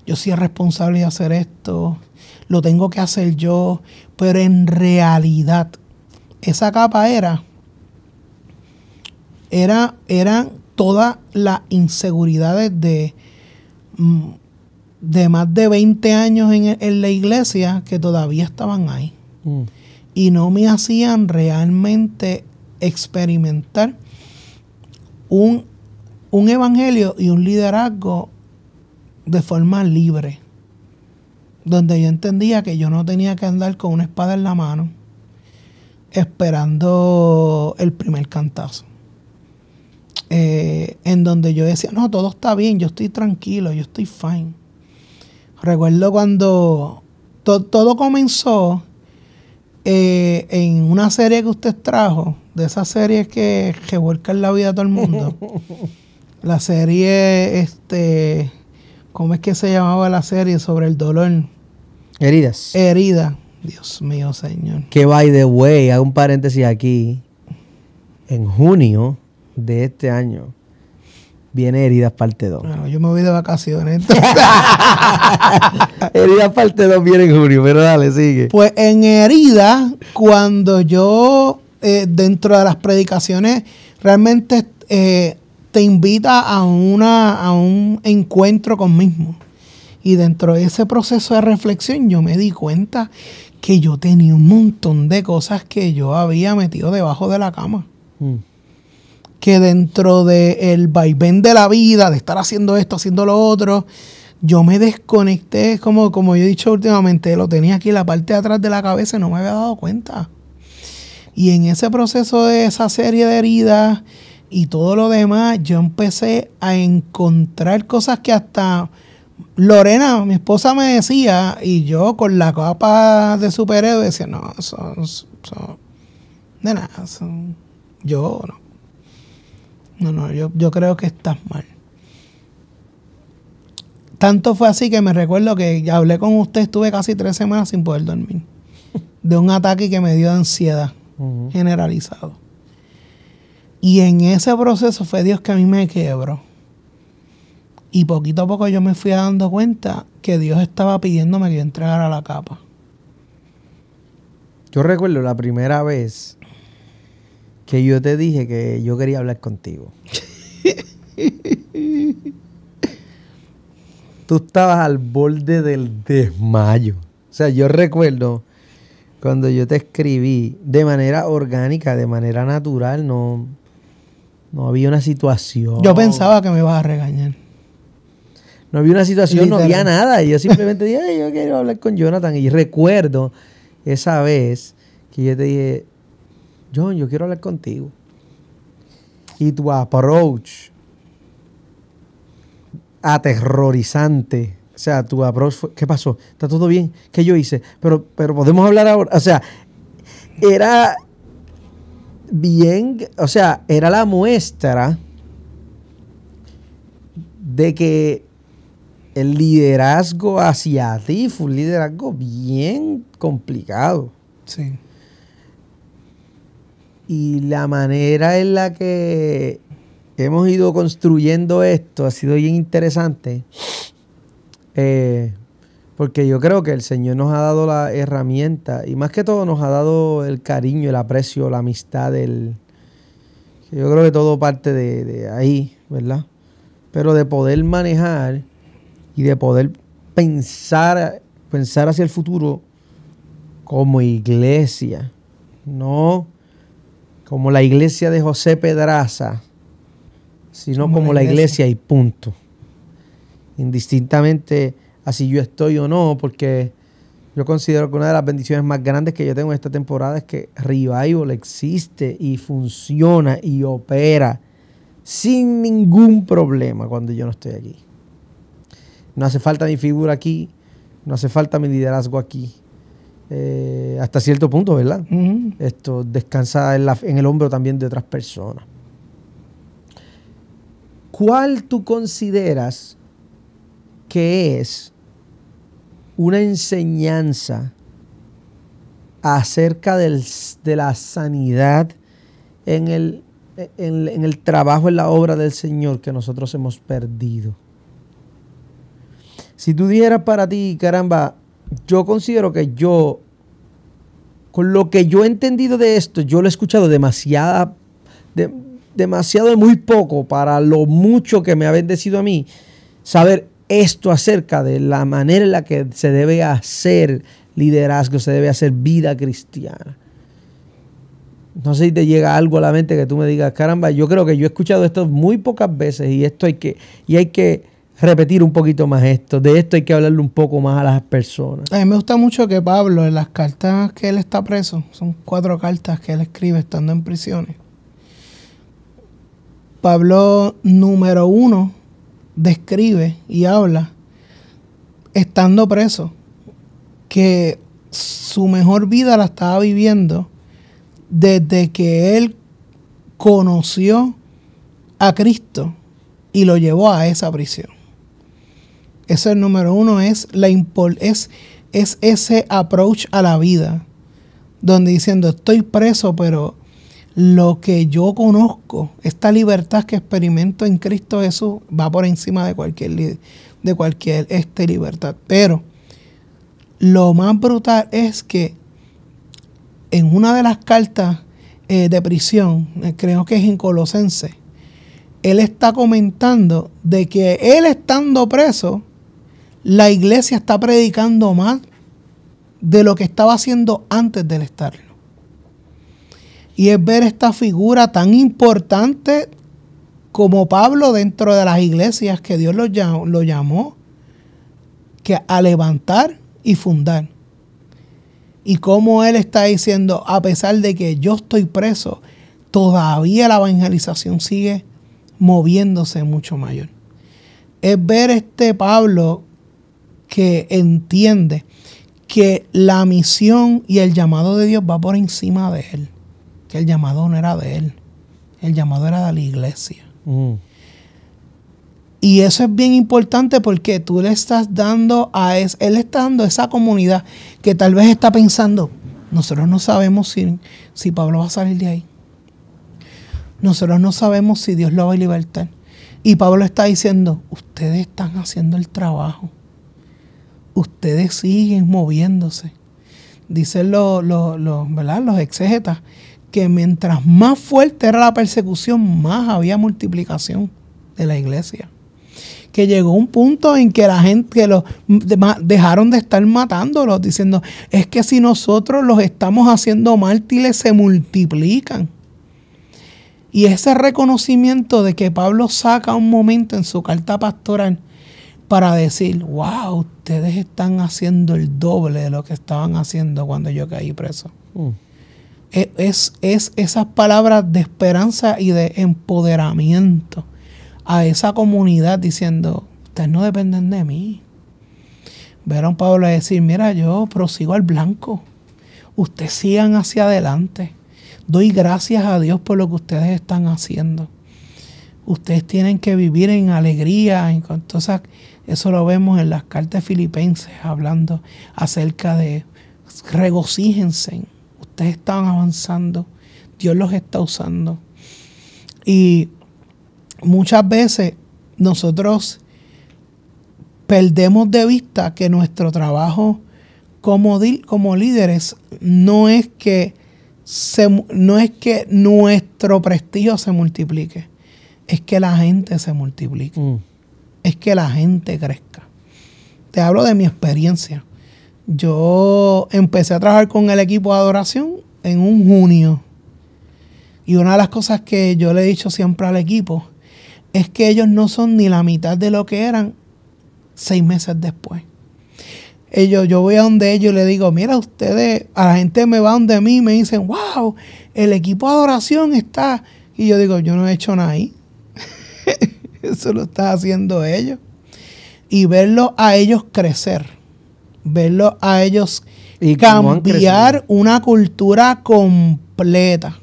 yo soy responsable de hacer esto, lo tengo que hacer yo, pero en realidad esa capa eran todas las inseguridades de más de 20 años en la iglesia que todavía estaban ahí. Y no me hacían realmente experimentar un evangelio y un liderazgo de forma libre. donde yo entendía que yo no tenía que andar con una espada en la mano esperando el primer cantazo. En donde yo decía, no, todo está bien, yo estoy tranquilo, yo estoy fine. Recuerdo cuando todo comenzó en una serie que usted trajo, de esas series que revuelcan la vida de todo el mundo. La serie, ¿cómo es que se llamaba la serie sobre el dolor? Heridas. Herida. Dios mío, Señor. Que by the way, hago un paréntesis aquí. En junio de este año viene Heridas parte 2. Bueno, yo me voy de vacaciones. Heridas parte 2 viene en junio, pero dale, sigue. Pues en Herida, cuando yo, dentro de las predicaciones, realmente te invita a un encuentro conmigo. Y dentro de ese proceso de reflexión, yo me di cuenta que yo tenía un montón de cosas que yo había metido debajo de la cama. Que dentro del vaivén de la vida, de estar haciendo esto, haciendo lo otro, yo me desconecté, como yo he dicho últimamente, lo tenía aquí en la parte de atrás de la cabeza y no me había dado cuenta. Y en ese proceso de esa serie de heridas y todo lo demás, yo empecé a encontrar cosas que hasta Lorena, mi esposa, me decía, y yo con la capa de superhéroe decía, no, eso de nada, yo no. No, yo creo que estás mal. Tanto fue así que me recuerdo que ya hablé con usted, estuve casi 3 semanas sin poder dormir. De un ataque que me dio de ansiedad generalizado. Y en ese proceso fue Dios que a mí me quebró. Y poquito a poco yo me fui dando cuenta que Dios estaba pidiéndome que yo entregara la capa. Yo recuerdo la primera vez que yo te dije que yo quería hablar contigo. Tú estabas al borde del desmayo. O sea, yo recuerdo cuando yo te escribí de manera orgánica, de manera natural, no había una situación. Yo pensaba que me ibas a regañar. No había una situación, Literal. no había nada. Yo simplemente dije, "Ay, yo quiero hablar con Jonathan." Y recuerdo esa vez que yo te dije, John, yo quiero hablar contigo. Y tu approach aterrorizante. O sea, tu approach fue, ¿qué pasó? ¿Está todo bien? ¿Qué yo hice? Pero podemos hablar ahora. O sea, era bien, o sea, era la muestra de que el liderazgo hacia ti fue un liderazgo bien complicado. Sí. Y la manera en la que hemos ido construyendo esto ha sido bien interesante. Porque yo creo que el Señor nos ha dado la herramienta y más que todo nos ha dado el cariño, el aprecio, la amistad. Yo creo que todo parte de ahí, ¿verdad? Pero de poder manejar y de poder pensar hacia el futuro como iglesia, no como la iglesia de José Pedraza, sino como la iglesia y punto. Indistintamente así yo estoy o no, porque yo considero que una de las bendiciones más grandes que yo tengo en esta temporada es que Revival existe y funciona y opera sin ningún problema cuando yo no estoy aquí. No hace falta mi figura aquí, no hace falta mi liderazgo aquí. Hasta cierto punto, ¿verdad? Esto descansa en el hombro también de otras personas. ¿Cuál tú consideras que es una enseñanza acerca de la sanidad en el trabajo, en la obra del Señor que nosotros hemos perdido? Si tú dijeras para ti, caramba, yo considero que con lo que yo he entendido de esto, yo lo he escuchado demasiado de muy poco para lo mucho que me ha bendecido a mí, saber esto acerca de la manera en la que se debe hacer liderazgo, se debe hacer vida cristiana. No sé si te llega algo a la mente que tú me digas, caramba, yo creo que yo he escuchado esto muy pocas veces y esto hay que repetir un poquito más esto? De esto hay que hablarle un poco más a las personas. A mí me gusta mucho que Pablo, en las cartas que él está preso, son 4 cartas que él escribe estando en prisiones. Pablo, número 1, describe y habla, estando preso, que su mejor vida la estaba viviendo desde que él conoció a Cristo y lo llevó a esa prisión. Ese es el número 1, es ese approach a la vida, donde diciendo, estoy preso, pero lo que yo conozco, esta libertad que experimento en Cristo Jesús, va por encima de cualquier libertad. Pero lo más brutal es que en una de las cartas de prisión, creo que es en Colosenses, él está comentando de que él estando preso, la iglesia está predicando más de lo que estaba haciendo antes de estarlo. Y es ver esta figura tan importante como Pablo dentro de las iglesias que Dios lo llamó a levantar y fundar. Y cómo él está diciendo, a pesar de que yo estoy preso, todavía la evangelización sigue moviéndose mucho mayor. Es ver este Pablo que entiende que la misión y el llamado de Dios va por encima de él. Que el llamado no era de él. El llamado era de la iglesia. Y eso es bien importante porque tú le estás dando él está dando a esa comunidad que tal vez está pensando, nosotros no sabemos si Pablo va a salir de ahí. Nosotros no sabemos si Dios lo va a libertar. Y Pablo está diciendo, ustedes están haciendo el trabajo. Ustedes siguen moviéndose. Dicen ¿verdad? Los exégetas que mientras más fuerte era la persecución, más había multiplicación de la iglesia. Que llegó un punto en que la gente dejaron de estar matándolos, diciendo, es que si nosotros los estamos haciendo mártires, se multiplican. Y ese reconocimiento de que Pablo saca un momento en su carta pastoral para decir, wow, ustedes están haciendo el doble de lo que estaban haciendo cuando yo caí preso. Es esas palabras de esperanza y de empoderamiento a esa comunidad diciendo, ustedes no dependen de mí. Vieron Pablo decir, mira, yo prosigo al blanco. Ustedes sigan hacia adelante. Doy gracias a Dios por lo que ustedes están haciendo. Ustedes tienen que vivir en alegría. Entonces, eso lo vemos en las cartas filipenses, hablando acerca de regocíjense. Ustedes están avanzando. Dios los está usando. Y muchas veces nosotros perdemos de vista que nuestro trabajo como líderes no es que nuestro prestigio se multiplique, es que la gente se multiplique, es que la gente crezca. Te hablo de mi experiencia. Yo empecé a trabajar con el equipo de adoración en un junio. Y una de las cosas que yo le he dicho siempre al equipo es que ellos no son ni la mitad de lo que eran 6 meses después. Yo voy a donde ellos y le digo, mira, ustedes, a la gente me va donde mí y me dicen, wow, el equipo de adoración está. Y yo digo, yo no he hecho nada ahí. Eso lo están haciendo ellos. Y verlos a ellos crecer, verlos a ellos y cambiar una cultura completa.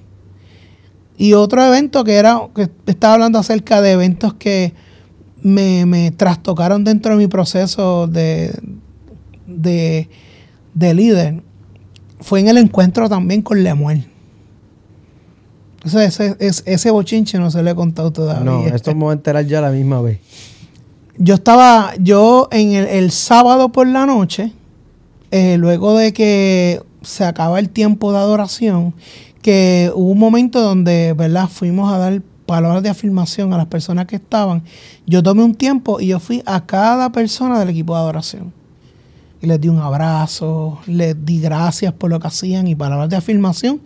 Y otro evento que estaba hablando acerca de eventos que me trastocaron dentro de mi proceso de líder, fue en el encuentro también con Lemuel. Ese bochinche no se lo he contado todavía. No, esto me voy a enterar ya la misma vez. Yo en el sábado por la noche, luego de que se acaba el tiempo de adoración, que hubo un momento donde, ¿verdad?, fuimos a dar palabras de afirmación a las personas que estaban. Yo tomé un tiempo y yo fui a cada persona del equipo de adoración. Y les di un abrazo, les di gracias por lo que hacían y palabras de afirmación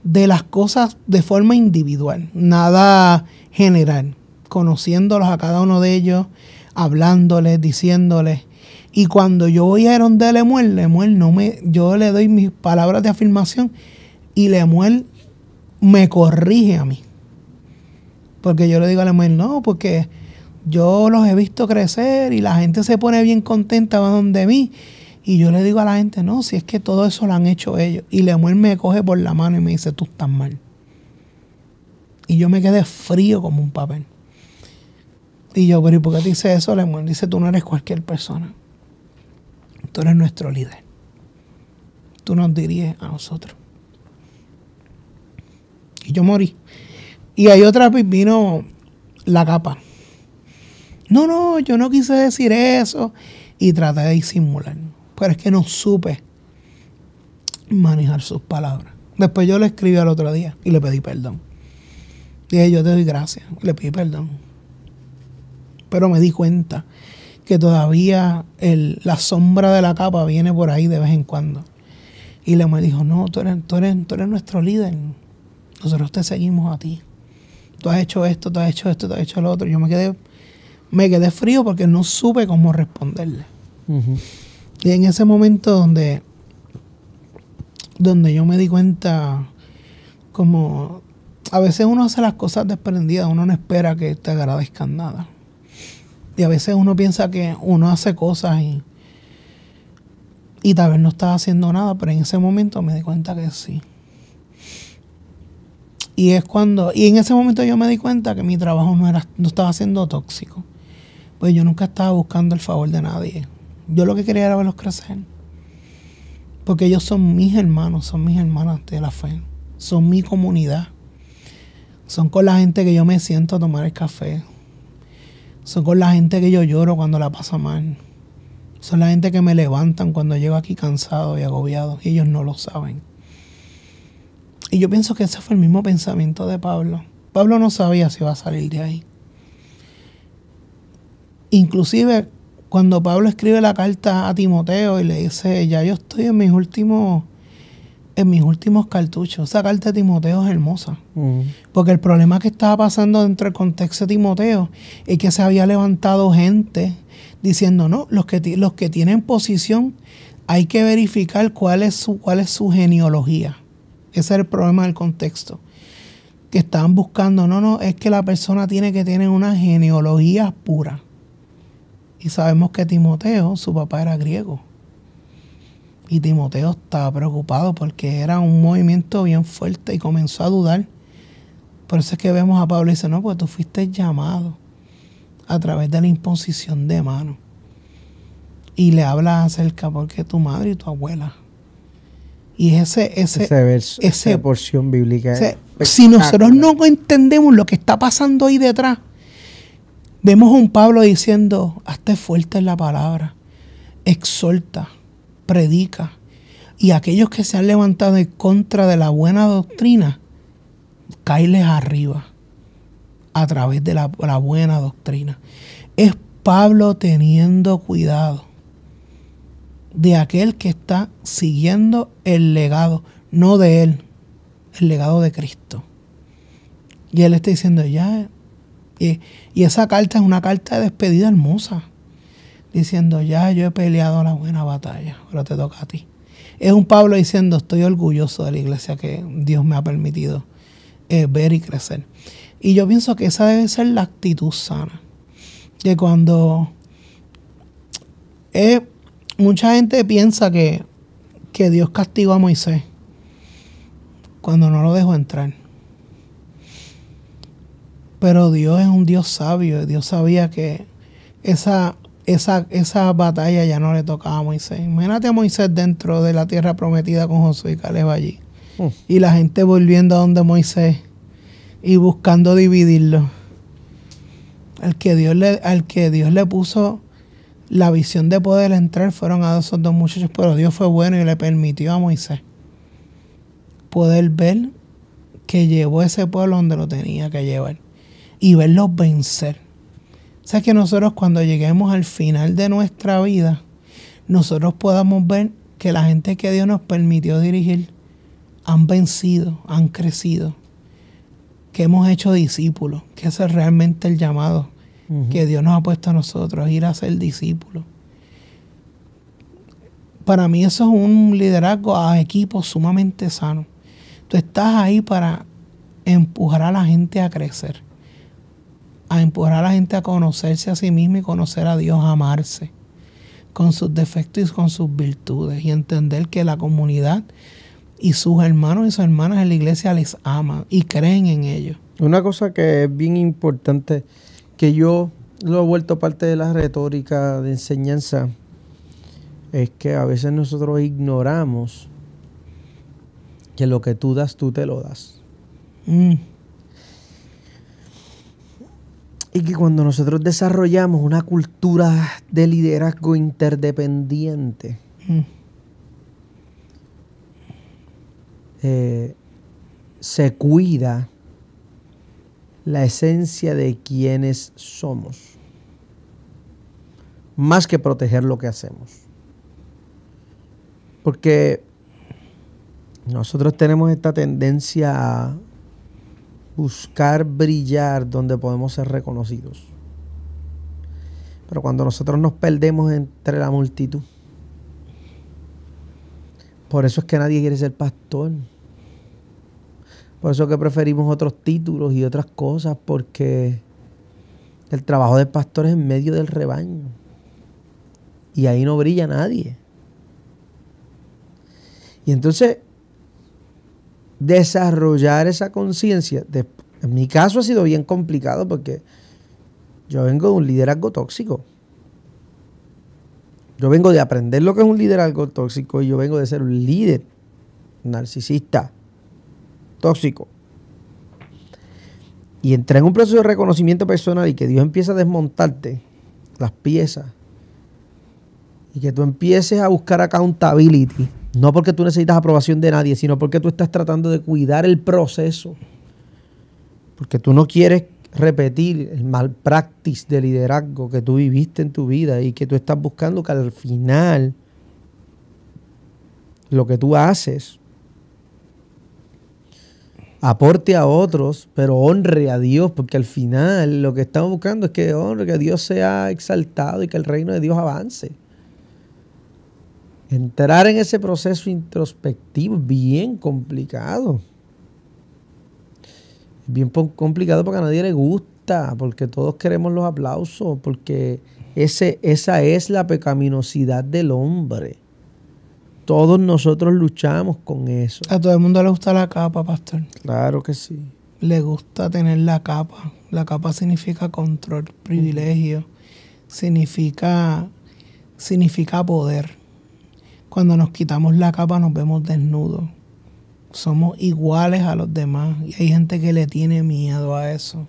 de las cosas de forma individual, nada general. Conociéndolos a cada uno de ellos, hablándoles, diciéndoles. Y cuando yo voy a donde Lemuel yo le doy mis palabras de afirmación y Lemuel me corrige a mí. Porque yo le digo a Lemuel, no, porque yo los he visto crecer y la gente se pone bien contenta donde mí. Y yo le digo a la gente, no, si es que todo eso lo han hecho ellos. Y Lemuel me coge por la mano y me dice, tú estás mal. Y yo me quedé frío como un papel. Y yo, pero ¿y por qué te dice eso, Lemuel? Dice, tú no eres cualquier persona. Tú eres nuestro líder. Tú nos diriges a nosotros. Y yo morí. Y ahí otra vez vino la capa. No, yo no quise decir eso. Y traté de disimular. Pero es que no supe manejar sus palabras. Después yo le escribí al otro día y le pedí perdón. Dije, yo te doy gracias. Le pedí perdón. Pero me di cuenta que todavía la sombra de la capa viene por ahí de vez en cuando. Y me dijo, no, tú eres nuestro líder. Nosotros te seguimos a ti. Tú has hecho esto, tú has hecho esto, tú has hecho lo otro. Yo me quedé frío porque no supe cómo responderle. Uh-huh. Y en ese momento donde yo me di cuenta, como a veces uno hace las cosas desprendidas, uno no espera que te agradezcan nada. Y a veces uno piensa que uno hace cosas y tal vez no estaba haciendo nada, pero en ese momento me di cuenta que sí. Y en ese momento yo me di cuenta que mi trabajo no estaba siendo tóxico. Pues yo nunca estaba buscando el favor de nadie. Yo lo que quería era verlos crecer. Porque ellos son mis hermanos, son mis hermanas de la fe. Son mi comunidad. Son con la gente que yo me siento a tomar el café. Son con la gente que yo lloro cuando la paso mal. Son la gente que me levantan cuando llego aquí cansado y agobiado. Y ellos no lo saben. Y yo pienso que ese fue el mismo pensamiento de Pablo. Pablo no sabía si iba a salir de ahí. Inclusive cuando Pablo escribe la carta a Timoteo y le dice, ya yo estoy en mis últimos cartuchos. Esa carta de Timoteo es hermosa. Porque el problema que estaba pasando dentro del contexto de Timoteo es que se había levantado gente diciendo, no, los que tienen posición hay que verificar cuál es su genealogía. Ese es el problema del contexto. Que estaban buscando, no, es que la persona tiene que tener una genealogía pura. Y sabemos que Timoteo, su papá era griego. Y Timoteo estaba preocupado porque era un movimiento bien fuerte y comenzó a dudar. Por eso es que vemos a Pablo y dice, no, pues tú fuiste llamado a través de la imposición de manos. Y le habla acerca porque tu madre y tu abuela. Y ese verso, esa porción bíblica. Si nosotros no entendemos lo que está pasando ahí detrás, vemos a un Pablo diciendo, hazte fuerte en la palabra, exhorta, predica. Y aquellos que se han levantado en contra de la buena doctrina, cáeles arriba a través de la buena doctrina. Es Pablo teniendo cuidado de aquel que está siguiendo el legado, no de él, el legado de Cristo. Y él está diciendo ya, y esa carta es una carta de despedida hermosa, diciendo ya yo he peleado la buena batalla, ahora te toca a ti. Es un Pablo diciendo estoy orgulloso de la iglesia que Dios me ha permitido ver y crecer. Y yo pienso que esa debe ser la actitud sana, que cuando mucha gente piensa que Dios castigó a Moisés cuando no lo dejó entrar. Pero Dios es un Dios sabio. Dios sabía que esa batalla ya no le tocaba a Moisés. Imagínate a Moisés dentro de la tierra prometida con Josué y Caleb allí. Y la gente volviendo a donde Moisés y buscando dividirlo. Al que Dios le puso la visión de poder entrar fueron a esos dos muchachos, pero Dios fue bueno y le permitió a Moisés poder ver que llevó ese pueblo donde lo tenía que llevar y verlos vencer. O sea, que nosotros cuando lleguemos al final de nuestra vida, nosotros podamos ver que la gente que Dios nos permitió dirigir han vencido, han crecido, que hemos hecho discípulos, que ese es realmente el llamado que Dios nos ha puesto a nosotros, ir a ser discípulos. Para mí eso es un liderazgo a equipo sumamente sano. Tú estás ahí para empujar a la gente a crecer, a empujar a la gente a conocerse a sí misma y conocer a Dios, a amarse, con sus defectos y con sus virtudes, y entender que la comunidad y sus hermanos y sus hermanas en la iglesia les aman y creen en ellos. Una cosa que es bien importante, que yo lo he vuelto parte de la retórica de enseñanza, es que a veces nosotros ignoramos que lo que tú das, tú te lo das. Y que cuando nosotros desarrollamos una cultura de liderazgo interdependiente, se cuida la esencia de quienes somos, más que proteger lo que hacemos. Porque nosotros tenemos esta tendencia a buscar brillar donde podemos ser reconocidos. Pero cuando nosotros nos perdemos entre la multitud, por eso es que nadie quiere ser pastor. Por eso es que preferimos otros títulos y otras cosas, porque el trabajo del pastor es en medio del rebaño. Y ahí no brilla nadie. Y entonces, desarrollar esa conciencia, en mi caso ha sido bien complicado porque yo vengo de un liderazgo tóxico. Yo vengo de aprender lo que es un liderazgo tóxico y yo vengo de ser un líder narcisista, tóxico. Y entré en un proceso de reconocimiento personal y que Dios empieza a desmontarte las piezas y que tú empieces a buscar accountability. No porque tú necesitas aprobación de nadie, sino porque tú estás tratando de cuidar el proceso. Porque tú no quieres repetir el malpractice de liderazgo que tú viviste en tu vida y que tú estás buscando que al final lo que tú haces aporte a otros, pero honre a Dios, porque al final lo que estamos buscando es que Dios sea exaltado y que el reino de Dios avance. Entrar en ese proceso introspectivo es bien complicado. Es bien complicado porque a nadie le gusta, porque todos queremos los aplausos, porque esa es la pecaminosidad del hombre. Todos nosotros luchamos con eso. A todo el mundo le gusta la capa, pastor. Claro que sí. Le gusta tener la capa. La capa significa control, privilegio, significa poder. Cuando nos quitamos la capa nos vemos desnudos. Somos iguales a los demás. Y hay gente que le tiene miedo a eso.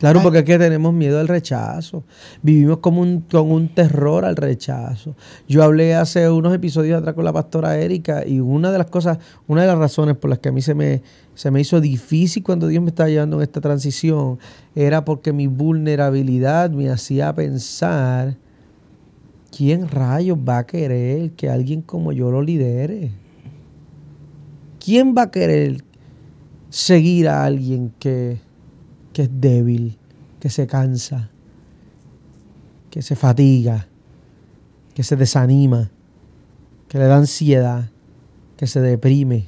Claro, porque es que tenemos miedo al rechazo. Vivimos con un terror al rechazo. Yo hablé hace unos episodios atrás con la pastora Erika y una de las razones por las que a mí se me hizo difícil cuando Dios me estaba llevando en esta transición era porque mi vulnerabilidad me hacía pensar: ¿quién rayos va a querer que alguien como yo lo lidere? ¿Quién va a querer seguir a alguien que es débil, que se cansa, que se fatiga, que se desanima, que le da ansiedad, que se deprime,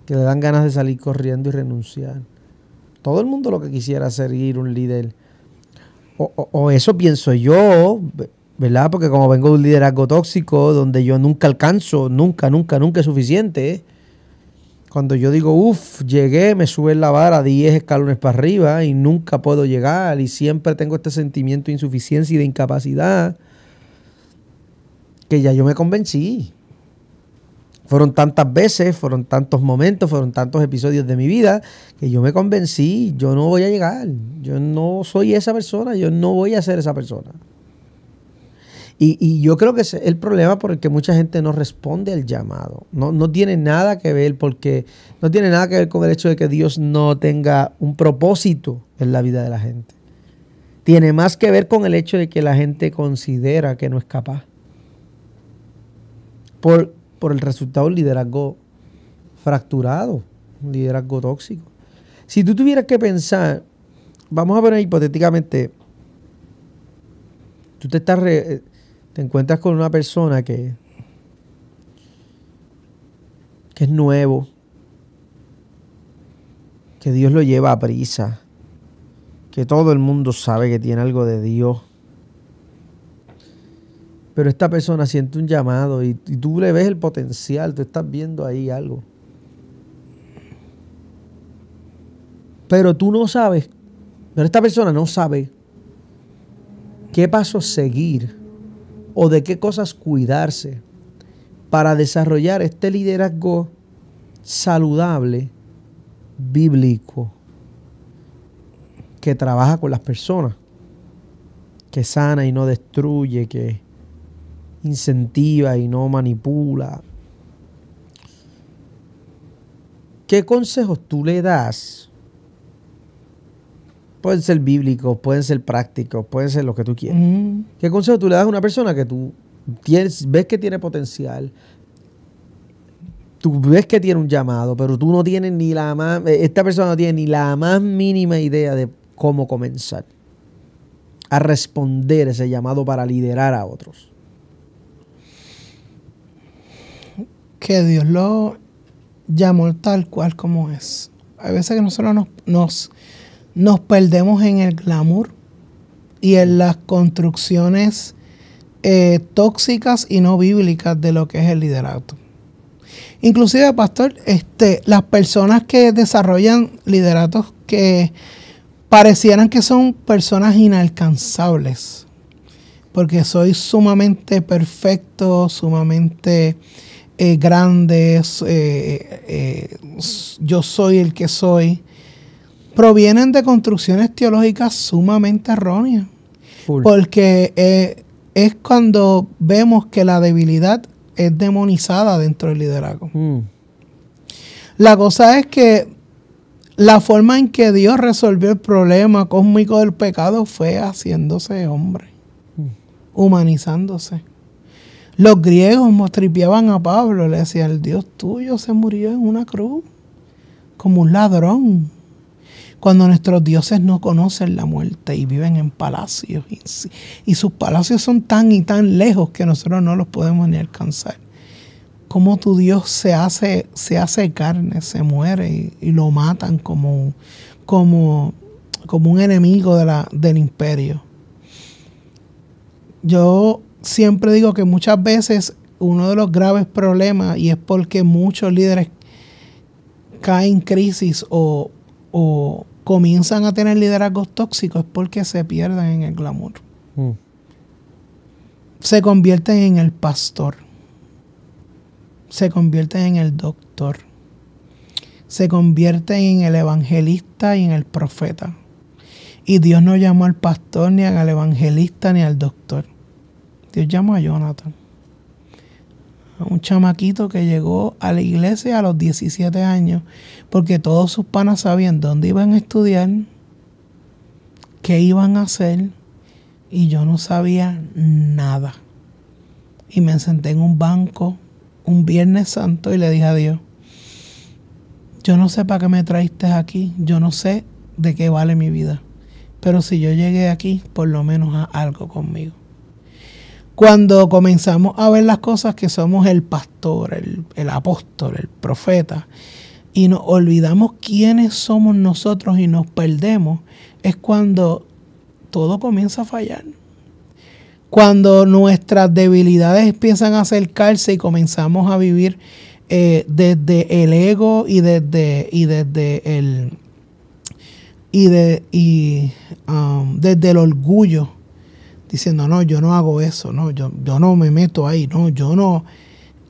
que le dan ganas de salir corriendo y renunciar? Todo el mundo lo que quisiera es seguir un líder. O eso pienso yo, ¿verdad? Porque como vengo de un liderazgo tóxico donde yo nunca alcanzo, nunca es suficiente. Cuando yo digo, llegué, me suben la vara 10 escalones para arriba y nunca puedo llegar y siempre tengo este sentimiento de insuficiencia y de incapacidad, que ya yo me convencí. Fueron tantas veces, fueron tantos momentos, fueron tantos episodios de mi vida que yo me convencí, yo no voy a llegar, yo no soy esa persona, yo no voy a ser esa persona. Y yo creo que es el problema por el que mucha gente no responde al llamado. No tiene nada que ver, porque no tiene nada que ver con el hecho de que Dios no tenga un propósito en la vida de la gente. Tiene más que ver con el hecho de que la gente considera que no es capaz. Por el resultado de un liderazgo fracturado, un liderazgo tóxico. Si tú tuvieras que pensar vamos a ver hipotéticamente, tú te encuentras con una persona que es nuevo, que Dios lo lleva a prisa, que todo el mundo sabe que tiene algo de Dios. Pero esta persona siente un llamado y tú le ves el potencial, tú estás viendo ahí algo. Pero tú no sabes, pero esta persona no sabe qué pasos seguir o de qué cosas cuidarse para desarrollar este liderazgo saludable, bíblico, que trabaja con las personas, que sana y no destruye, que incentiva y no manipula. ¿Qué consejos tú le das? Pueden ser bíblicos, pueden ser prácticos, pueden ser lo que tú quieras. ¿Qué consejos tú le das a una persona que tú ves que tiene potencial? Tú ves que tiene un llamado, pero tú no tienes esta persona no tiene ni la más mínima idea de cómo comenzar a responder ese llamado para liderar a otros. Que Dios lo llamó tal cual como es. Hay veces que nosotros nos perdemos en el glamour y en las construcciones tóxicas y no bíblicas de lo que es el liderato. Inclusive, pastor, las personas que desarrollan lideratos que parecieran que son personas inalcanzables, porque soy sumamente perfecto, sumamente grande, yo soy el que soy, provienen de construcciones teológicas sumamente erróneas. Porque es cuando vemos que la debilidad es demonizada dentro del liderazgo. La cosa es que la forma en que Dios resolvió el problema cósmico del pecado fue haciéndose hombre, humanizándose. Los griegos mostripeaban a Pablo, le decían, el Dios tuyo se murió en una cruz como un ladrón. Cuando nuestros dioses no conocen la muerte y viven en palacios. Y sus palacios son tan y tan lejos que nosotros no los podemos ni alcanzar. Cómo tu Dios se hace carne, se muere y lo matan como un enemigo del imperio. Yo siempre digo que muchas veces uno de los graves problemas, y es porque muchos líderes caen en crisis o comienzan a tener liderazgos tóxicos, es porque se pierden en el glamour. Se convierten en el pastor, se convierten en el doctor, se convierten en el evangelista y en el profeta. Y Dios no llamó al pastor, ni al evangelista, ni al doctor. Dios llamó a Jonathan, a un chamaquito que llegó a la iglesia a los 17 años, porque todos sus panas sabían dónde iban a estudiar, qué iban a hacer, y yo no sabía nada. Y me senté en un banco un Viernes Santo y le dije a Dios, yo no sé para qué me traíste aquí, yo no sé de qué vale mi vida, pero si yo llegué aquí, por lo menos haz algo conmigo. Cuando comenzamos a ver las cosas que somos el pastor, el apóstol, el profeta, y nos olvidamos quiénes somos nosotros y nos perdemos, es cuando todo comienza a fallar. Cuando nuestras debilidades empiezan a acercarse y comenzamos a vivir desde el ego y desde el orgullo, diciendo, no, yo no hago eso, no, yo no me meto ahí, no, yo no.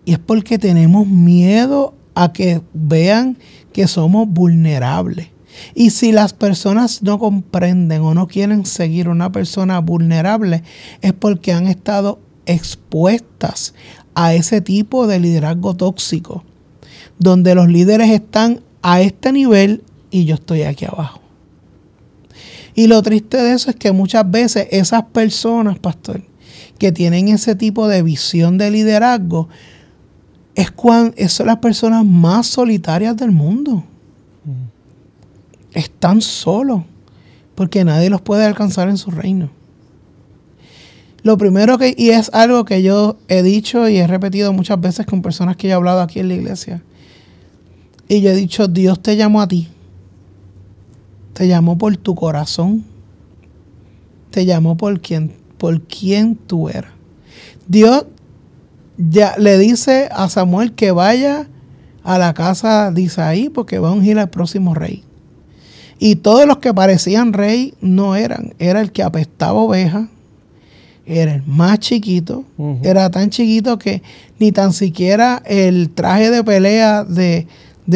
Y es porque tenemos miedo a que vean que somos vulnerables. Y si las personas no comprenden o no quieren seguir a una persona vulnerable, es porque han estado expuestas a ese tipo de liderazgo tóxico, donde los líderes están a este nivel y yo estoy aquí abajo. Y lo triste de eso es que muchas veces esas personas, pastor, que tienen ese tipo de visión de liderazgo, son las personas más solitarias del mundo. Están solos, porque nadie los puede alcanzar en su reino. Lo primero y es algo que yo he dicho y he repetido muchas veces con personas que he hablado aquí en la iglesia, y yo he dicho, Dios te llamó a ti, te llamó por tu corazón, te llamó por quien tú eras. Dios ya le dice a Samuel que vaya a la casa de Isaí porque va a ungir al próximo rey. Y todos los que parecían rey no eran. Era el que apestaba ovejas, era el más chiquito, era tan chiquito que ni tan siquiera el traje de pelea de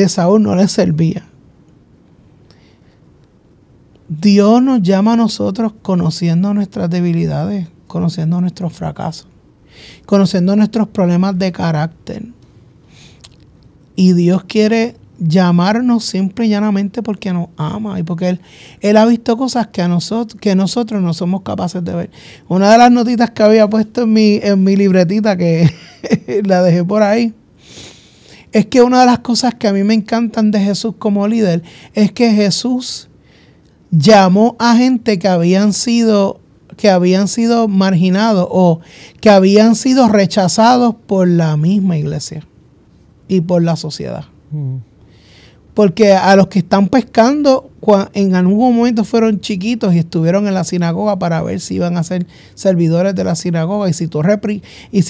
Saúl no le servía. Dios nos llama a nosotros conociendo nuestras debilidades, conociendo nuestros fracasos, conociendo nuestros problemas de carácter. Y Dios quiere llamarnos simple y llanamente porque nos ama y porque Él ha visto cosas que nosotros no somos capaces de ver. Una de las notitas que había puesto en mi libretita, que la dejé por ahí, es que una de las cosas que a mí me encantan de Jesús como líder es que Jesús llamó a gente que habían sido marginados o que habían sido rechazados por la misma iglesia y por la sociedad. Porque a los que están pescando, en algún momento fueron chiquitos y estuvieron en la sinagoga para ver si iban a ser servidores de la sinagoga. Y si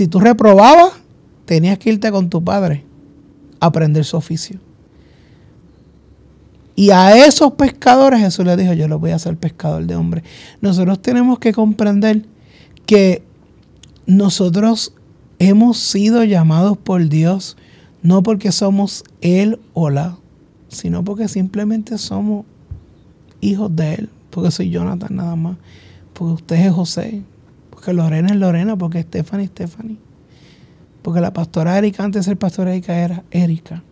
tú reprobabas, tenías que irte con tu padre a aprender su oficio. Y a esos pescadores Jesús les dijo, yo los voy a hacer pescador de hombres. Nosotros tenemos que comprender que nosotros hemos sido llamados por Dios no porque somos Él o la, sino porque simplemente somos hijos de Él. Porque soy Jonathan nada más. Porque usted es José. Porque Lorena es Lorena. Porque Stephanie es Stephanie. Porque la pastora Erika, antes de ser pastora Erika, era Erika.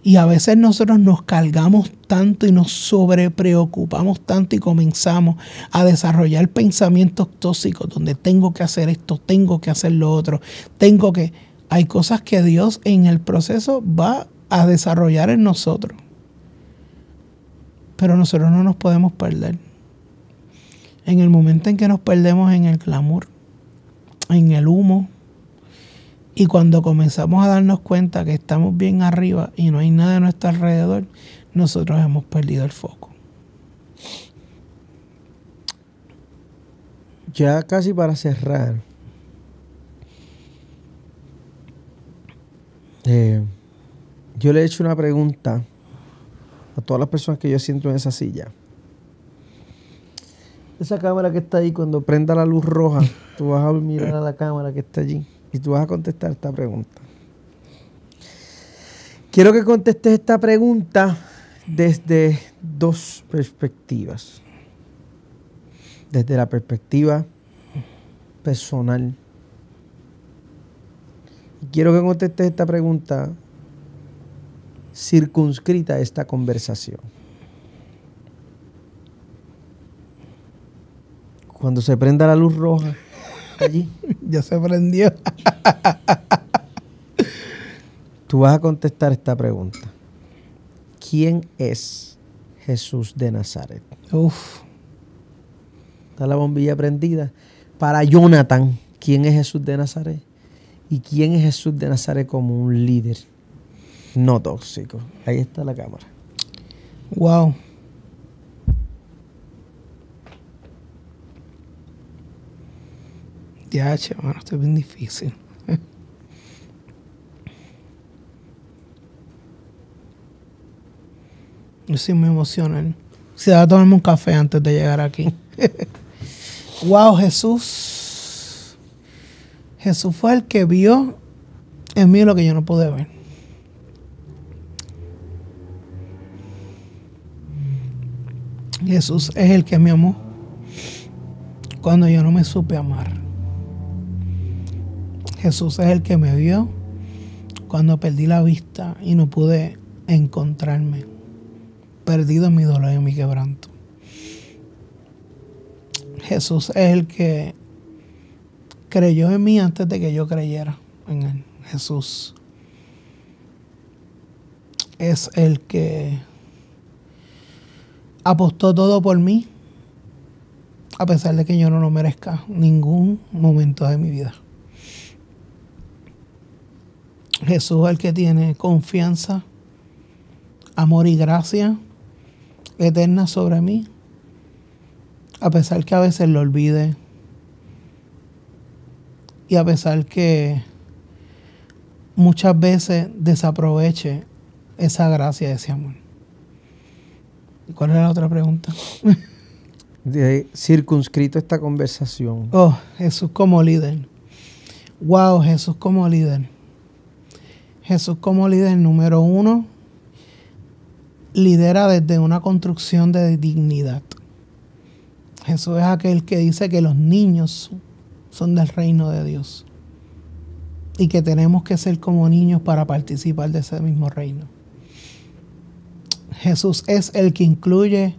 Y a veces nosotros nos cargamos tanto y nos sobrepreocupamos tanto y comenzamos a desarrollar pensamientos tóxicos donde tengo que hacer esto, tengo que hacer lo otro, Hay cosas que Dios en el proceso va a desarrollar en nosotros. Pero nosotros no nos podemos perder. En el momento en que nos perdemos en el clamor, en el humo, y cuando comenzamos a darnos cuenta que estamos bien arriba y no hay nada a nuestro alrededor, nosotros hemos perdido el foco. Ya casi para cerrar, yo le he hecho una pregunta a todas las personas que yo siento en esa silla. Esa cámara que está ahí, cuando prenda la luz roja, tú vas a mirar a la cámara que está allí. Y tú vas a contestar esta pregunta. Quiero que contestes esta pregunta desde dos perspectivas. Desde la perspectiva personal. Y quiero que contestes esta pregunta circunscrita a esta conversación. Cuando se prenda la luz roja, allí. Ya se prendió. Tú vas a contestar esta pregunta. ¿Quién es Jesús de Nazaret? Está la bombilla prendida. Para Jonathan, ¿quién es Jesús de Nazaret? ¿Y quién es Jesús de Nazaret como un líder no tóxico? Ahí está la cámara. Wow. Ya, mano, esto es bien difícil. Yo sí me emocionan. Se va a tomarme un café antes de llegar aquí. Wow, Jesús. Jesús fue el que vio en mí lo que yo no pude ver. Jesús es el que me amó cuando yo no me supe amar. Jesús es el que me vio cuando perdí la vista y no pude encontrarme, perdido en mi dolor y en mi quebranto. Jesús es el que creyó en mí antes de que yo creyera en Él. Jesús es el que apostó todo por mí, a pesar de que yo no lo merezca ningún momento de mi vida. Jesús es el que tiene confianza, amor y gracia eterna sobre mí, a pesar que a veces lo olvide y a pesar que muchas veces desaproveche esa gracia, ese amor. ¿Y cuál era la otra pregunta? Circunscrito esta conversación. Oh, Jesús como líder. Wow, Jesús como líder. Jesús como líder número 1 lidera desde una construcción de dignidad. Jesús es aquel que dice que los niños son del reino de Dios y que tenemos que ser como niños para participar de ese mismo reino. Jesús es el que incluye,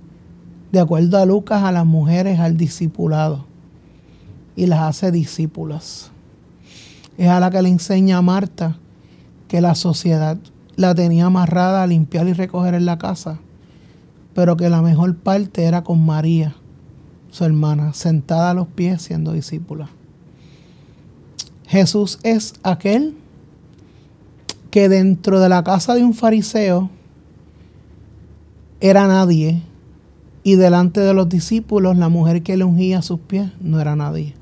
de acuerdo a Lucas, a las mujeres al discipulado y las hace discípulas. Es a la que le enseña a Marta que la sociedad la tenía amarrada a limpiar y recoger en la casa, pero que la mejor parte era con María, su hermana, sentada a los pies siendo discípula. Jesús es aquel que dentro de la casa de un fariseo era nadie, y delante de los discípulos la mujer que le ungía sus pies no era nadie.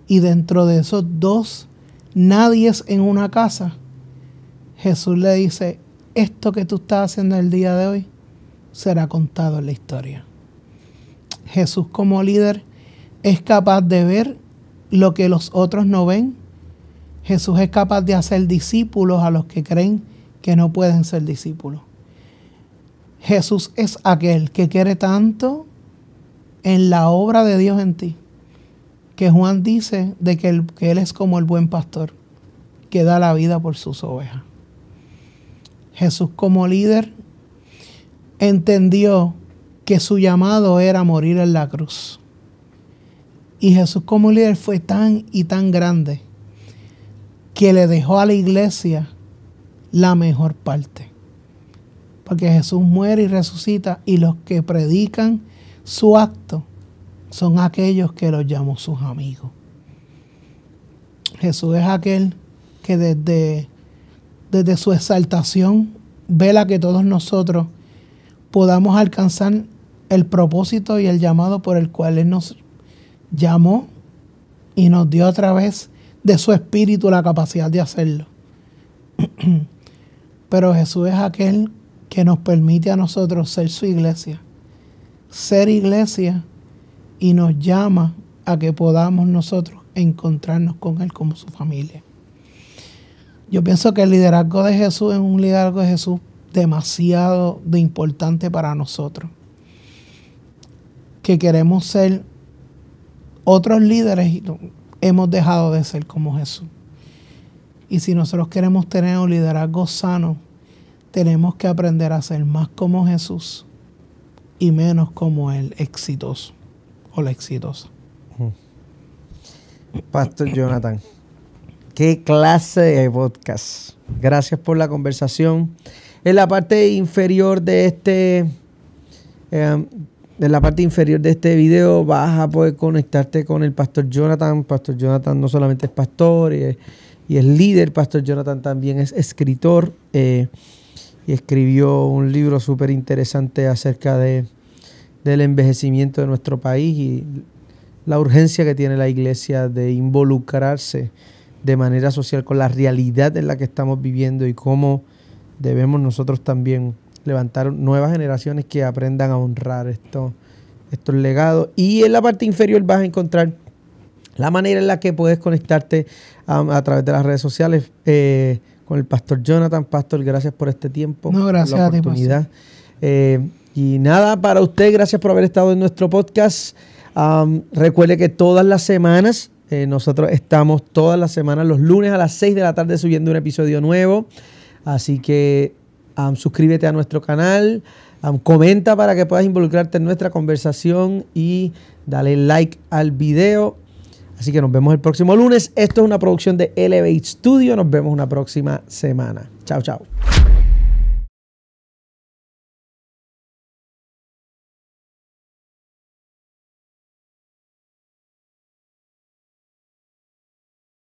Y dentro de esos dos nadies en una casa, Jesús le dice: esto que tú estás haciendo el día de hoy será contado en la historia. Jesús como líder es capaz de ver lo que los otros no ven. Jesús es capaz de hacer discípulos a los que creen que no pueden ser discípulos. Jesús es aquel que quiere tanto en la obra de Dios en ti, que Juan dice de que Él es como el buen pastor, que da la vida por sus ovejas. Jesús como líder entendió que su llamado era morir en la cruz. Y Jesús como líder fue tan y tan grande que le dejó a la iglesia la mejor parte. Porque Jesús muere y resucita, y los que predican su acto son aquellos que los llamó sus amigos. Jesús es aquel que desde su exaltación vela que todos nosotros podamos alcanzar el propósito y el llamado por el cual Él nos llamó y nos dio a través de su espíritu la capacidad de hacerlo. Pero Jesús es aquel que nos permite a nosotros ser su iglesia, ser iglesia, y nos llama a que podamos nosotros encontrarnos con Él como su familia. Yo pienso que el liderazgo de Jesús es un liderazgo de Jesús demasiado importante para nosotros, que queremos ser otros líderes y hemos dejado de ser como Jesús. Y si nosotros queremos tener un liderazgo sano, tenemos que aprender a ser más como Jesús y menos como el exitoso o la exitosa. Pastor Jonathan, qué clase de podcast. Gracias por la conversación. En la parte inferior de este video vas a poder conectarte con el Pastor Jonathan. Pastor Jonathan no solamente es pastor y es líder, Pastor Jonathan también es escritor. Y escribió un libro súper interesante acerca del envejecimiento de nuestro país y la urgencia que tiene la iglesia de involucrarse de manera social con la realidad en la que estamos viviendo y cómo debemos nosotros también levantar nuevas generaciones que aprendan a honrar estos legados. Y en la parte inferior vas a encontrar la manera en la que puedes conectarte a través de las redes sociales con el Pastor Jonathan. Pastor, gracias por este tiempo. No, gracias por la oportunidad. Y nada, para usted, gracias por haber estado en nuestro podcast. Recuerde que todas las semanas, nosotros estamos todas las semanas, los lunes a las 6 de la tarde subiendo un episodio nuevo. Así que suscríbete a nuestro canal, comenta para que puedas involucrarte en nuestra conversación y dale like al video. Así que nos vemos el próximo lunes. Esto es una producción de Elevate Studio. Nos vemos una próxima semana. Chao, chao.